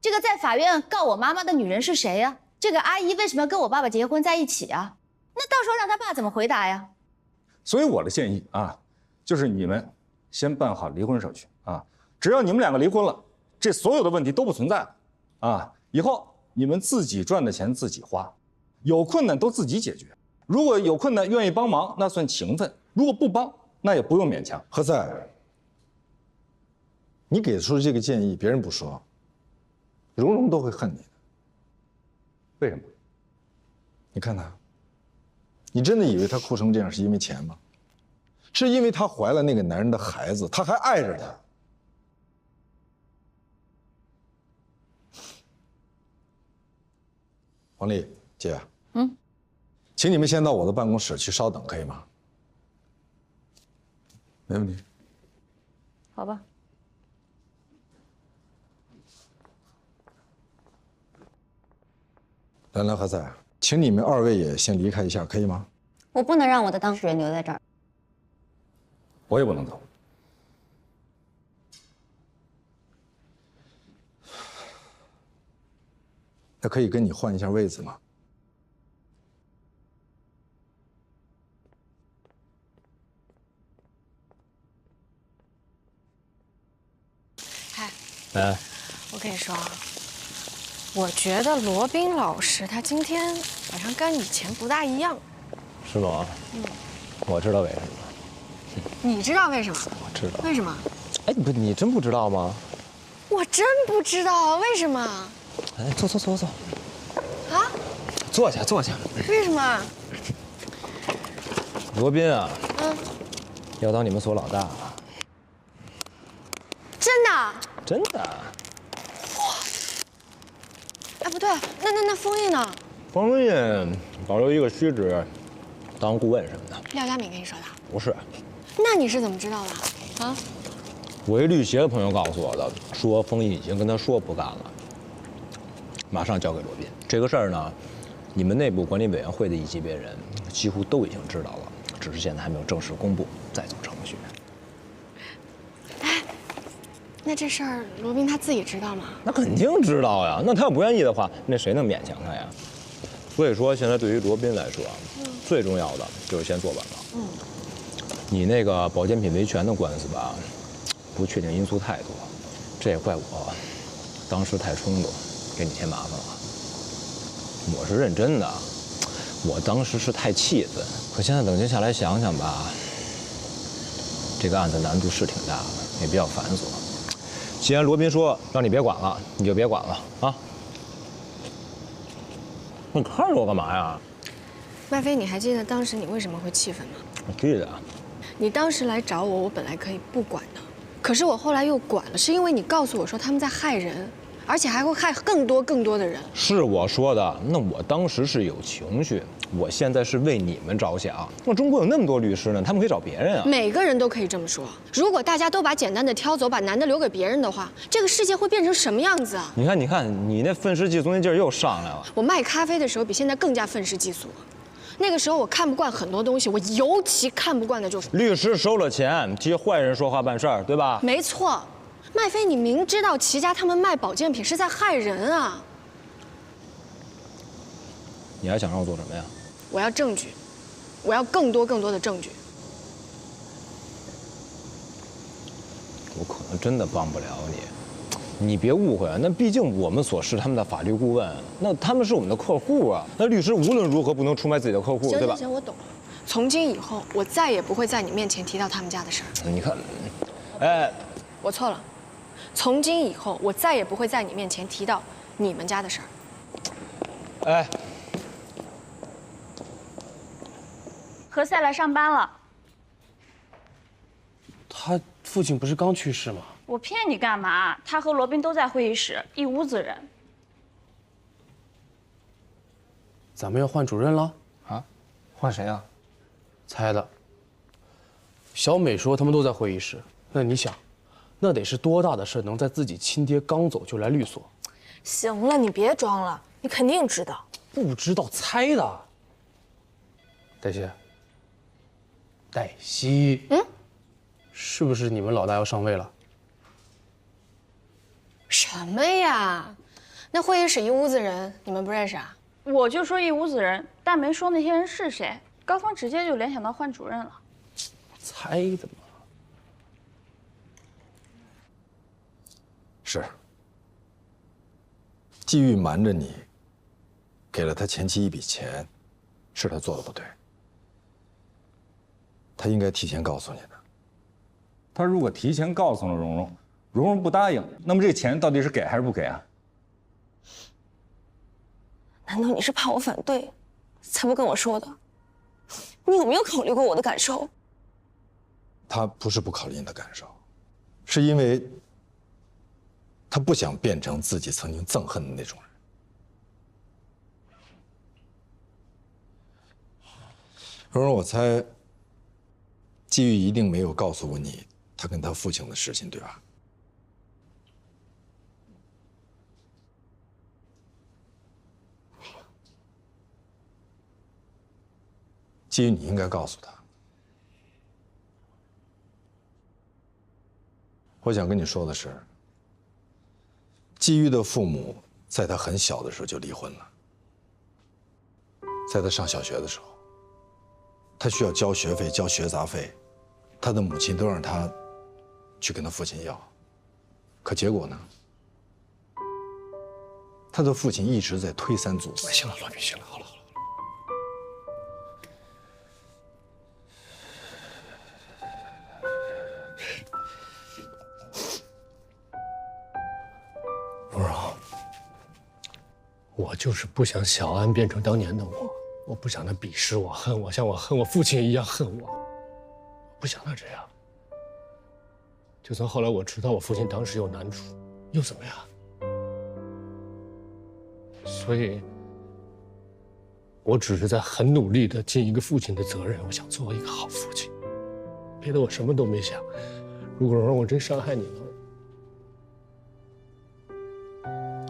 这个在法院告我妈妈的女人是谁呀？这个阿姨为什么要跟我爸爸结婚在一起啊？那到时候让他爸怎么回答呀？所以我的建议啊，就是你们先办好离婚手续啊，只要你们两个离婚了，这所有的问题都不存在了啊。以后你们自己赚的钱自己花，有困难都自己解决。如果有困难愿意帮忙，那算情分；如果不帮，那也不用勉强。何塞，你给出的这个建议，别人不说，荣荣都会恨你的。为什么？你看他，你真的以为他哭成这样是因为钱吗？是因为她怀了那个男人的孩子，她还爱着他。王丽姐，请你们先到我的办公室去稍等，可以吗？没问题。好吧。兰兰、何塞，请你们二位也先离开一下，可以吗？我不能让我的当事人留在这儿。我也不能走。那可以跟你换一下位子吗？哎，我跟你说啊，我觉得罗宾老师他今天好像跟以前不大一样。是吗？我知道为什么。你知道为什么？我知道。为什么？哎，你真不知道吗？我真不知道为什么。哎，坐。啊？坐下。为什么？罗宾啊，要当你们所老大。真的？真的。哇！哎，不对，那封印呢？封印保留一个虚职，当顾问什么的。廖佳敏跟你说的？不是。那你是怎么知道的？啊？我一律协的朋友告诉我的，说封印已经跟他说不干了，马上交给罗宾。这个事儿呢，你们内部管理委员会的一级别人几乎都已经知道了，只是现在还没有正式公布，再走程序。那这事儿罗宾他自己知道吗？那肯定知道呀。那他要不愿意的话，那谁能勉强他呀？所以说，现在对于罗宾来说，最重要的就是先坐稳了。你那个保健品维权的官司吧，不确定因素太多，这也怪我当时太冲动，给你添麻烦了。我是认真的，我当时是太气愤。可现在冷静下来想想吧，这个案子难度是挺大的，也比较繁琐。既然罗宾说让你别管了，你就别管了啊！你看着我干嘛呀？麦飞，你还记得当时你为什么会气愤吗？我记得。你当时来找我，我本来可以不管的，可是我后来又管了，是因为你告诉我说他们在害人，而且还会害更多的人。是我说的，那我当时是有情绪，我现在是为你们着想。那中国有那么多律师呢，他们可以找别人啊。每个人都可以这么说。如果大家都把简单的挑走，把难的留给别人的话，这个世界会变成什么样子啊？你看，你那愤世嫉俗那劲儿又上来了。我卖咖啡的时候比现在更加愤世嫉俗。那个时候我看不惯很多东西，我尤其看不惯的就是律师收了钱替坏人说话办事儿，对吧？没错，麦飞，你明知道齐家他们卖保健品是在害人啊！你还想让我做什么呀？我要证据，我要更多的证据。我可能真的帮不了你。你别误会啊，那毕竟我们所是他们的法律顾问，那他们是我们的客户啊。那律师无论如何不能出卖自己的客户，对吧？行，我懂了。从今以后，我再也不会在你面前提到他们家的事儿。你看，哎，我错了。从今以后，我再也不会在你面前提到你们家的事儿。哎，何塞来上班了。他父亲不是刚去世吗？我骗你干嘛？他和罗宾都在会议室，一屋子人。咱们要换主任了啊？换谁啊？猜的。小美说他们都在会议室，那你想，那得是多大的事，能在自己亲爹刚走就来律所？行了，你别装了，你肯定知道。不知道猜的。黛西，黛西，是不是你们老大要上位了？什么呀？那会议室一屋子人，你们不认识啊？我就说一屋子人，但没说那些人是谁。高峰直接就联想到换主任了。猜的嘛。是。季玉瞒着你，给了他前妻一笔钱，是他做的不对。他应该提前告诉你的。他如果提前告诉了蓉蓉，蓉蓉不答应，那么这个钱到底是给还是不给啊？难道你是怕我反对，才不跟我说的？你有没有考虑过我的感受？他不是不考虑你的感受，是因为他不想变成自己曾经憎恨的那种人。蓉蓉，我猜季玉一定没有告诉过你他跟他父亲的事情，对吧？季玉，你应该告诉他。我想跟你说的是，季玉的父母在他很小的时候就离婚了。在他上小学的时候，他需要交学费、交学杂费，他的母亲都让他去跟他父亲要。可结果呢？他的父亲一直在推三阻四。行了，罗宾，行了，好了。我就是不想小安变成当年的我，我不想他鄙视我、恨我，像我恨我父亲一样恨我，我不想他这样。就算后来我知道我父亲当时有难处，又怎么样？所以，我只是在很努力地尽一个父亲的责任，我想做一个好父亲，别的我什么都没想。如果我真伤害你了，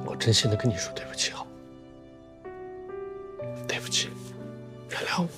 我真心的跟你说对不起，好。对不起，原谅我。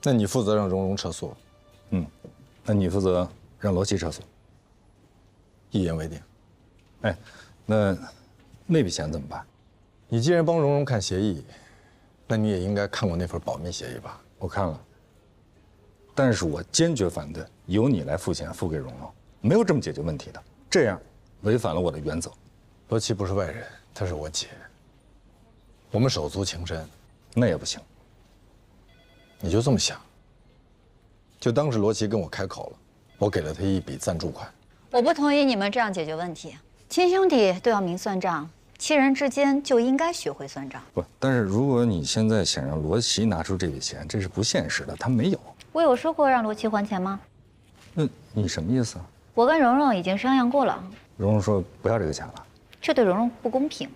那你负责让蓉蓉撤诉。那你负责让罗琦撤诉。一言为定。哎，那笔钱怎么办？你既然帮蓉蓉看协议，那你也应该看过那份保密协议吧？我看了，但是我坚决反对由你来付钱付给蓉蓉，没有这么解决问题的，这样违反了我的原则。罗琦不是外人，她是我姐，我们手足情深。那也不行。你就这么想？就当是罗琦跟我开口了，我给了他一笔赞助款。我不同意你们这样解决问题。亲兄弟都要明算账，亲人之间就应该学会算账。不，但是如果你现在想让罗琦拿出这笔钱，这是不现实的，他没有。我有说过让罗琦还钱吗？那你什么意思啊？我跟蓉蓉已经商量过了。蓉蓉说不要这个钱了，这对蓉蓉不公平。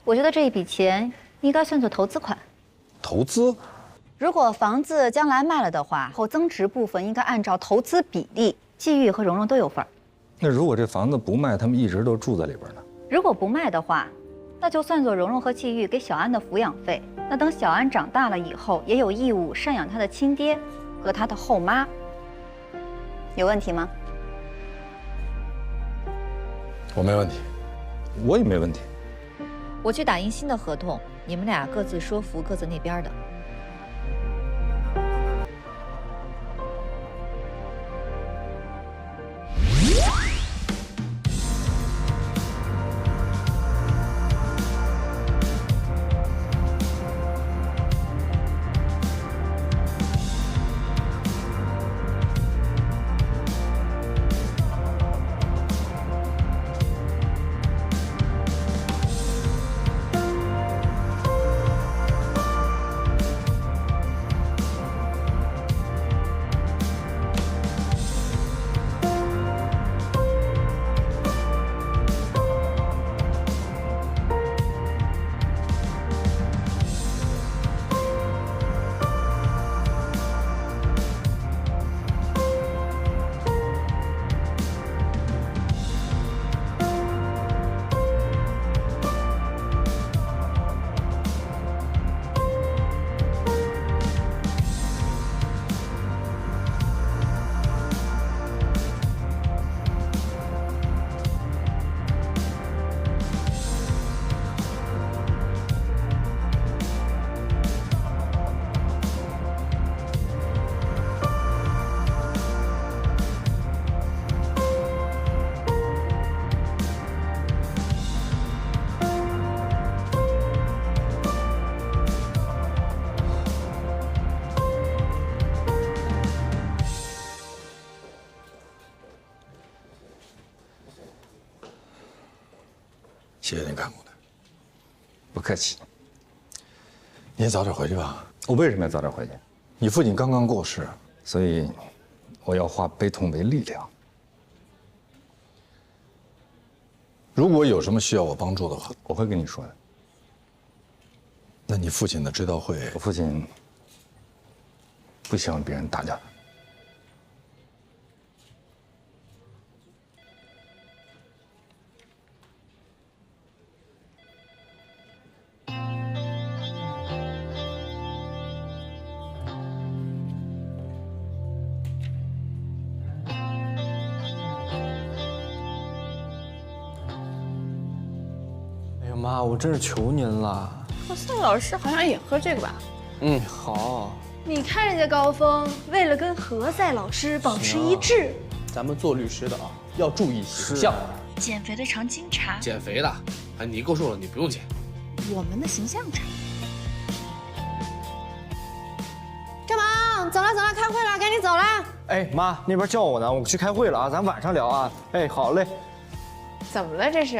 我觉得这一笔钱应该算作投资款。投资？如果房子将来卖了的话，后增值部分应该按照投资比例，季玉和蓉蓉都有份儿。那如果这房子不卖，他们一直都住在里边呢？如果不卖的话，那就算作蓉蓉和季玉给小安的抚养费。那等小安长大了以后，也有义务赡养他的亲爹和他的后妈。有问题吗？我没问题，我也没问题。我去打印新的合同，你们俩各自说服各自那边的。谢谢你看过来，不客气。你也早点回去吧。我为什么要早点回去？你父亲刚刚过世，所以我要化悲痛为力量。如果有什么需要我帮助的话，我会跟你说的。那你父亲的追悼会，我父亲不希望别人打搅他。妈，我真是求您了。何赛老师好像也喝这个吧？好。你看人家高峰，为了跟何赛老师保持一致，咱们做律师的啊，要注意形象。减肥的常经茶。减肥的，你够瘦了，你不用减。我们的形象茶。正忙，走了，开会了，赶紧走了。哎，妈，那边叫我呢，我去开会了啊，咱晚上聊啊。哎，好嘞。怎么了这是？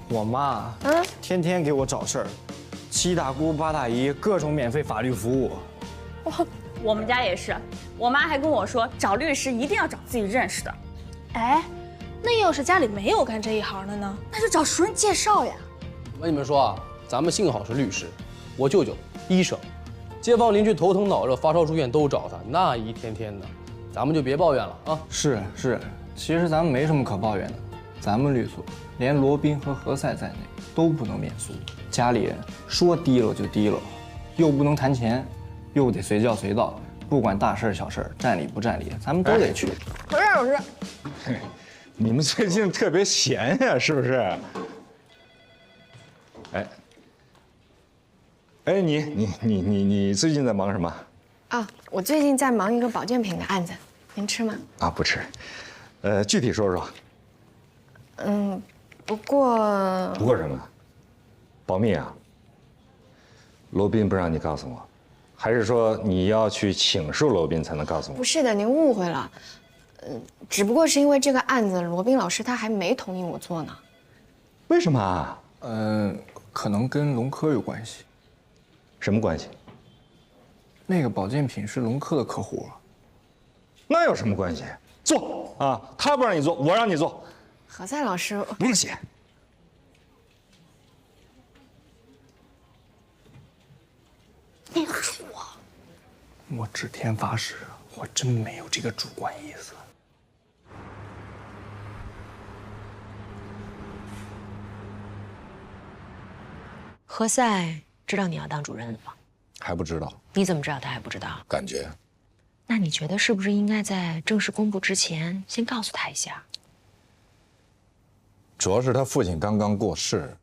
我妈，天天给我找事儿，7大姑8大姨，各种免费法律服务。我们家也是，我妈还跟我说，找律师一定要找自己认识的。哎，那要是家里没有干这一行的呢？那就找熟人介绍呀。我跟你们说啊，咱们幸好是律师，我舅舅医生，街坊邻居头疼脑热、发烧住院都找他，那一天天的，咱们就别抱怨了啊。是，其实咱们没什么可抱怨的，咱们律所连罗宾和何赛在内都不能免诉，家里人说低了就低了，又不能谈钱，又得随叫随到，不管大事小事，占理不占理，咱们都得去。何帅老师，你们最近特别闲呀，是不是？哎，你最近在忙什么？啊，我最近在忙一个保健品的案子，您吃吗？啊，不吃。具体说说。不过什么？保密啊？罗宾不让你告诉我，还是说你要去请示罗宾才能告诉我？不是的，您误会了。只不过是因为这个案子，罗宾老师他还没同意我做呢。为什么啊？可能跟龙科有关系。什么关系？那个保健品是龙科的客户。那有什么关系？做啊，他不让你做，我让你做。何赛老师，不用写。你骂我？我指天发誓，我真没有这个主观意思。何赛知道你要当主任了吗？还不知道。你怎么知道他还不知道？感觉。那你觉得是不是应该在正式公布之前先告诉他一下？主要是他父亲刚刚过世，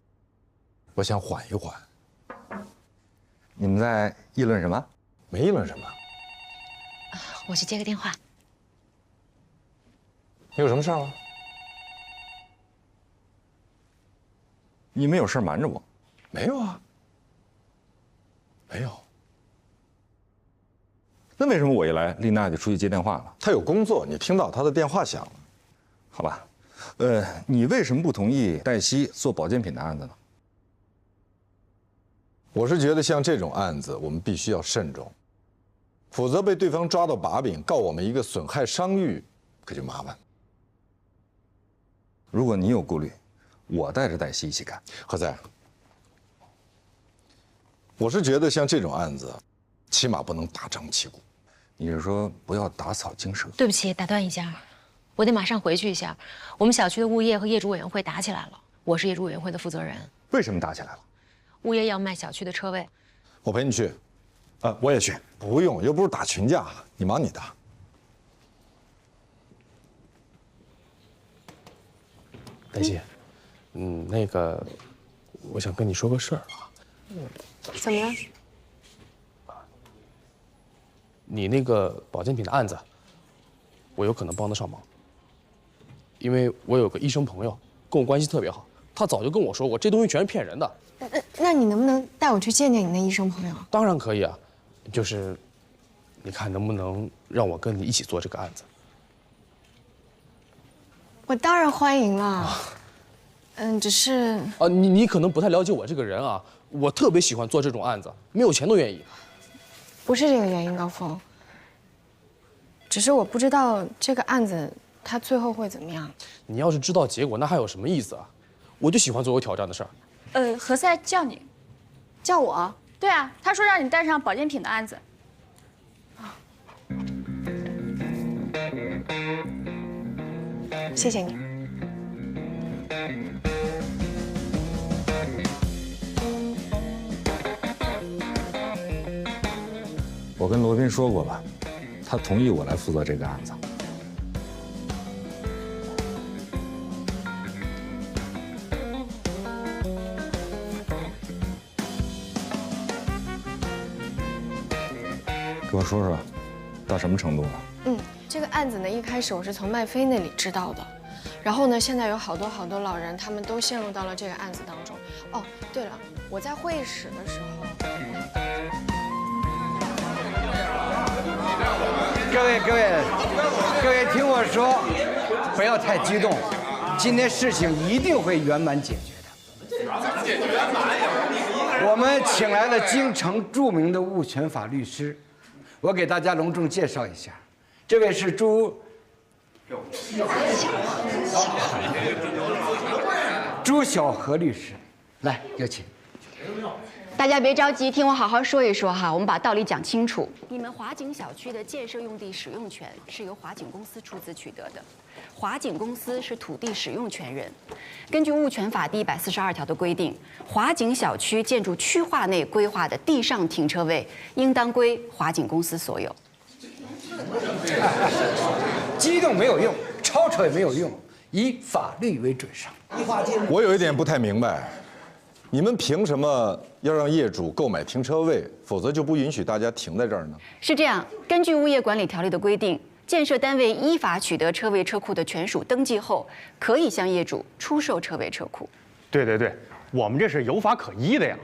我想缓一缓。你们在议论什么？没议论什么。我去接个电话。你有什么事吗？你们有事瞒着我？没有啊。没有。那为什么我一来，丽娜就出去接电话了？她有工作，你听到她的电话响了。好吧。你为什么不同意黛西做保健品的案子呢？我是觉得像这种案子，我们必须要慎重，否则被对方抓到把柄，告我们一个损害商誉，可就麻烦。如果你有顾虑，我带着黛西一起干。何赛，我是觉得像这种案子，起码不能大张旗鼓。你是说不要打草惊蛇？对不起，打断一下。我得马上回去一下，我们小区的物业和业主委员会打起来了，我是业主委员会的负责人。为什么打起来了？物业要卖小区的车位。我陪你去。我也去。不用，又不是打群架，你忙你的。黛西，那个，我想跟你说个事儿啊。怎么了？你那个保健品的案子，我有可能帮得上忙。因为我有个医生朋友，跟我关系特别好，他早就跟我说过，这东西全是骗人的。那你能不能带我去见见你那医生朋友？当然可以啊，就是，你看能不能让我跟你一起做这个案子？我当然欢迎了。只是你可能不太了解我这个人啊，我特别喜欢做这种案子，没有钱都愿意。不是这个原因，高峰。只是我不知道这个案子它最后会怎么样。你要是知道结果，那还有什么意思啊？我就喜欢做有挑战的事儿。何赛叫你，叫我？对啊，他说让你带上保健品的案子。谢谢你。我跟罗宾说过了，他同意我来负责这个案子。给我说说，到什么程度了？这个案子呢，一开始我是从麦飞那里知道的，然后呢，现在有好多老人，他们都陷入到了这个案子当中。哦，对了，我在会议室的时候，各位，听我说，不要太激动，今天事情一定会圆满解决的。我们请来了京城著名的物权法律师，我给大家隆重介绍一下，这位是朱晓荷律师，来，有请。大家别着急，听我好好说一说哈，我们把道理讲清楚。你们华景小区的建设用地使用权是由华景公司出资取得的，华景公司是土地使用权人。根据物权法第142条的规定，华景小区建筑区划内规划的地上停车位应当归华景公司所有。激动没有用，吵吵也没有用，以法律为准绳。我有一点不太明白，你们凭什么要让业主购买停车位，否则就不允许大家停在这儿呢？是这样，根据物业管理条例的规定，建设单位依法取得车位车库的权属登记后，可以向业主出售车位车库。对对对，我们这是有法可依的呀。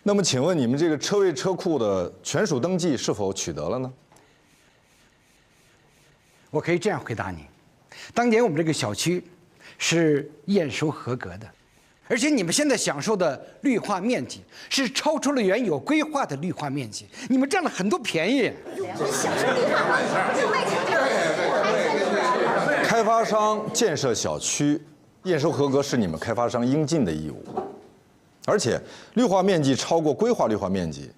那么请问你们这个车位车库的权属登记是否取得了呢？我可以这样回答你：当年我们这个小区是验收合格的，而且你们现在享受的绿化面积是超出了原有规划的绿化面积，你们占了很多便宜。开发商建设小区，验收合格是你们开发商应尽的义务，而且绿化面积超过规划绿化面积，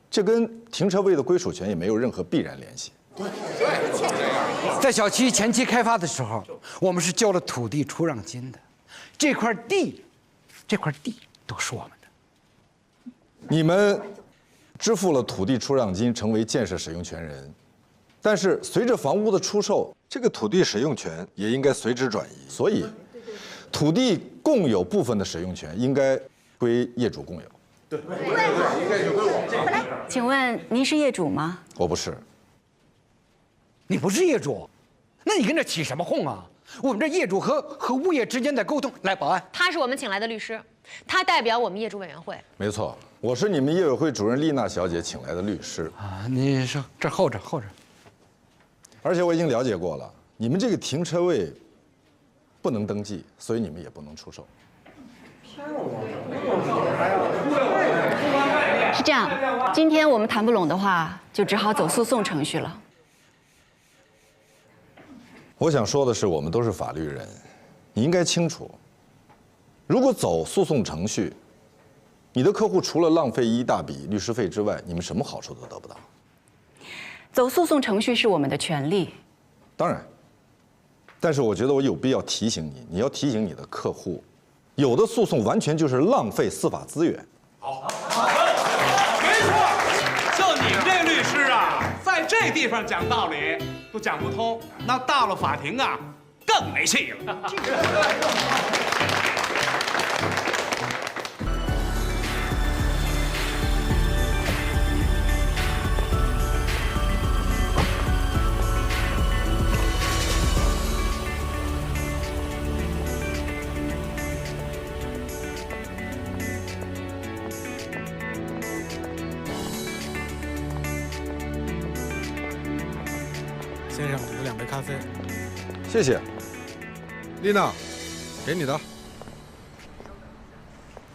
这跟停车位的归属权也没有任何必然联系。在小区前期开发的时候，我们是交了土地出让金的，这块地都是我们的。你们支付了土地出让金，成为建设使用权人，但是随着房屋的出售，这个土地使用权也应该随之转移，所以土地共有部分的使用权应该归业主共有。对，应该就归我。请问您是业主吗？我不是。你不是业主，那你跟这起什么哄啊？我们这业主和物业之间的沟通，来，保安，他是我们请来的律师，他代表我们业主委员会。没错，我是你们业委会主任丽娜小姐请来的律师啊。你说这后着。而且我已经了解过了，你们这个停车位不能登记，所以你们也不能出售。是这样，今天我们谈不拢的话，就只好走诉讼程序了。我想说的是，我们都是法律人，你应该清楚，如果走诉讼程序，你的客户除了浪费一大笔律师费之外，你们什么好处都得不到。走诉讼程序是我们的权利，当然，但是我觉得我有必要提醒你，你要提醒你的客户，有的诉讼完全就是浪费司法资源。好，没错，就你们这个律师啊，在这地方讲道理都讲不通，那到了法庭啊，更没戏了。先生，有2杯咖啡。谢谢。丽娜，给你的。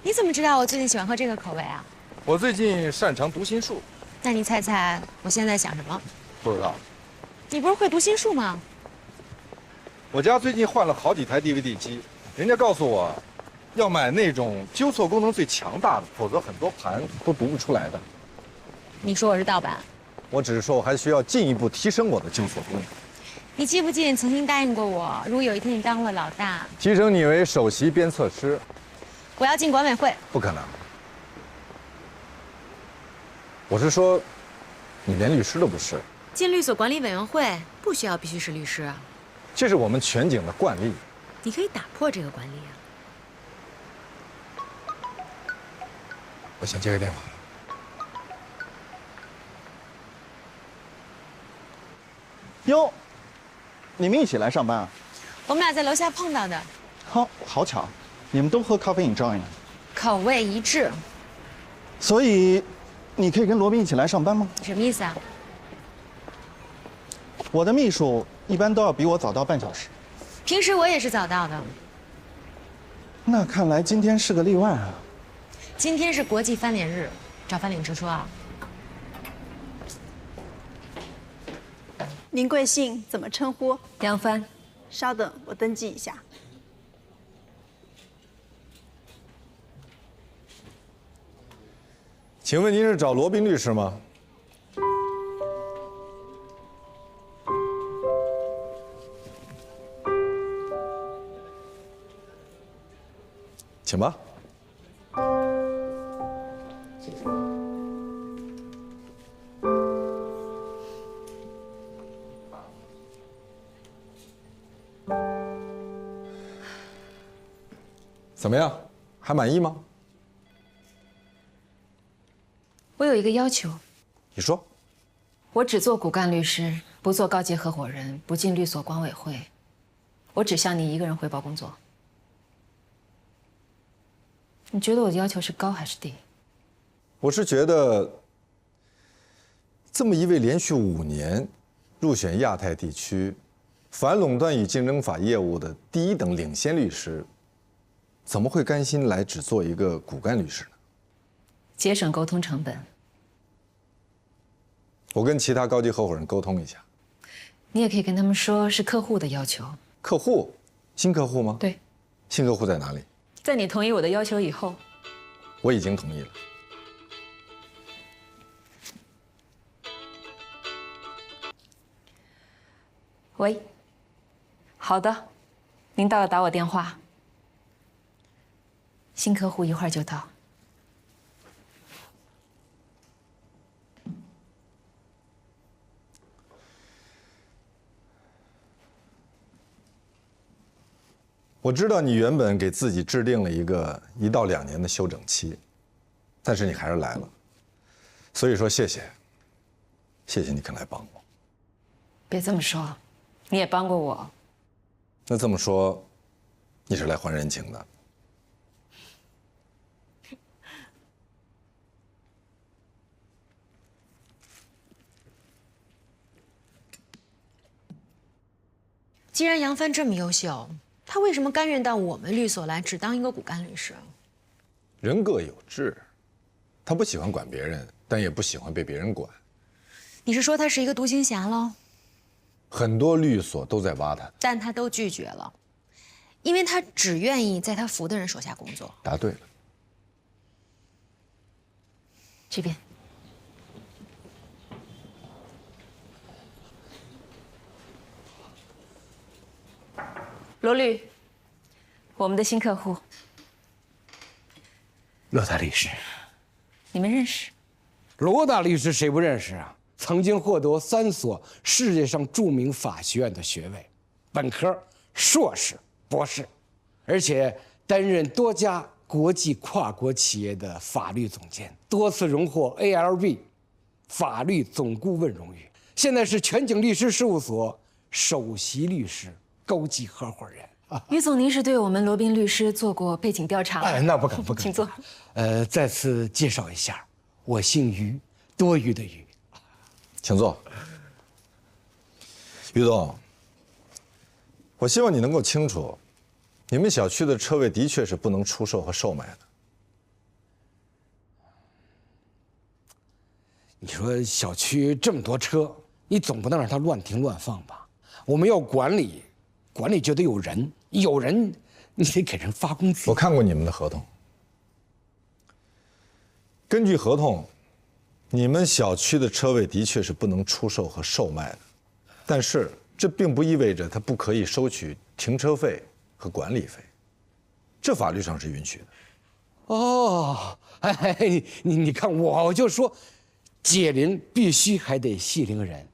你怎么知道我最近喜欢喝这个口味啊？我最近擅长读心术。那你猜猜我现在想什么？不知道。你不是会读心术吗？我家最近换了好几台 DVD 机，人家告诉我，要买那种纠错功能最强大的，否则很多盘都读不出来的。你说我是盗版？我只是说我还需要进一步提升我的纠错功能。你记不记得你曾经答应过我，如果有一天你当了老大，提升你为首席鞭策师，我要进管委会。不可能。我是说，你连律师都不是。进律所管理委员会不需要必须是律师啊，这是我们全景的惯例。你可以打破这个惯例啊。我想接个电话。哟，你们一起来上班啊？我们俩在楼下碰到的。好巧，你们都喝咖啡因照应，口味一致。所以，你可以跟罗宾一起来上班吗？什么意思啊？我的秘书一般都要比我早到半小时。平时我也是早到的。那看来今天是个例外啊。今天是国际翻脸日，找翻脸车车啊。您贵姓？怎么称呼？杨帆。稍等，我登记一下。请问您是找罗宾律师吗？请吧。怎么样，还满意吗？我有一个要求，你说。我只做骨干律师，不做高级合伙人，不进律所管委会。我只向你一个人汇报工作。你觉得我的要求是高还是低？我是觉得，这么一位连续5年入选亚太地区反垄断与竞争法业务的第1等领先律师，怎么会甘心来只做一个骨干律师呢？节省沟通成本。我跟其他高级合伙人沟通一下。你也可以跟他们说是客户的要求。客户？新客户吗？对。新客户在哪里？在你同意我的要求以后。我已经同意了。喂。好的，您到了打我电话。新客户一会儿就到。我知道你原本给自己制定了一个1到2年的休整期，但是你还是来了，所以说谢谢，谢谢你肯来帮我。别这么说，你也帮过我。那这么说，你是来还人情的。既然杨帆这么优秀，他为什么甘愿到我们律所来，只当一个骨干律师？人各有志，他不喜欢管别人，但也不喜欢被别人管。你是说他是一个独行侠喽？很多律所都在挖他，但他都拒绝了，因为他只愿意在他服的人手下工作。答对了。这边。罗律，我们的新客户。罗大律师，你们认识？罗大律师谁不认识啊？曾经获得3所世界上著名法学院的学位，本科、硕士、博士，而且担任多家国际跨国企业的法律总监，多次荣获 ALB 法律总顾问荣誉。现在是全景律师事务所首席律师、高级合伙人。于总，您是对我们罗宾律师做过背景调查吗？哎，那不敢，不敢。请坐。再次介绍一下，我姓于，多余的余。请坐。于总，我希望你能够清楚，你们小区的车位的确是不能出售和售卖的。你说小区这么多车，你总不能让它乱停乱放吧？我们要管理，管理就得有人，有人你得给人发工资。我看过你们的合同，根据合同，你们小区的车位的确是不能出售和售卖的，但是这并不意味着它不可以收取停车费和管理费，这法律上是允许的。哦，哎，你看，我就说，解铃必须还得系铃人。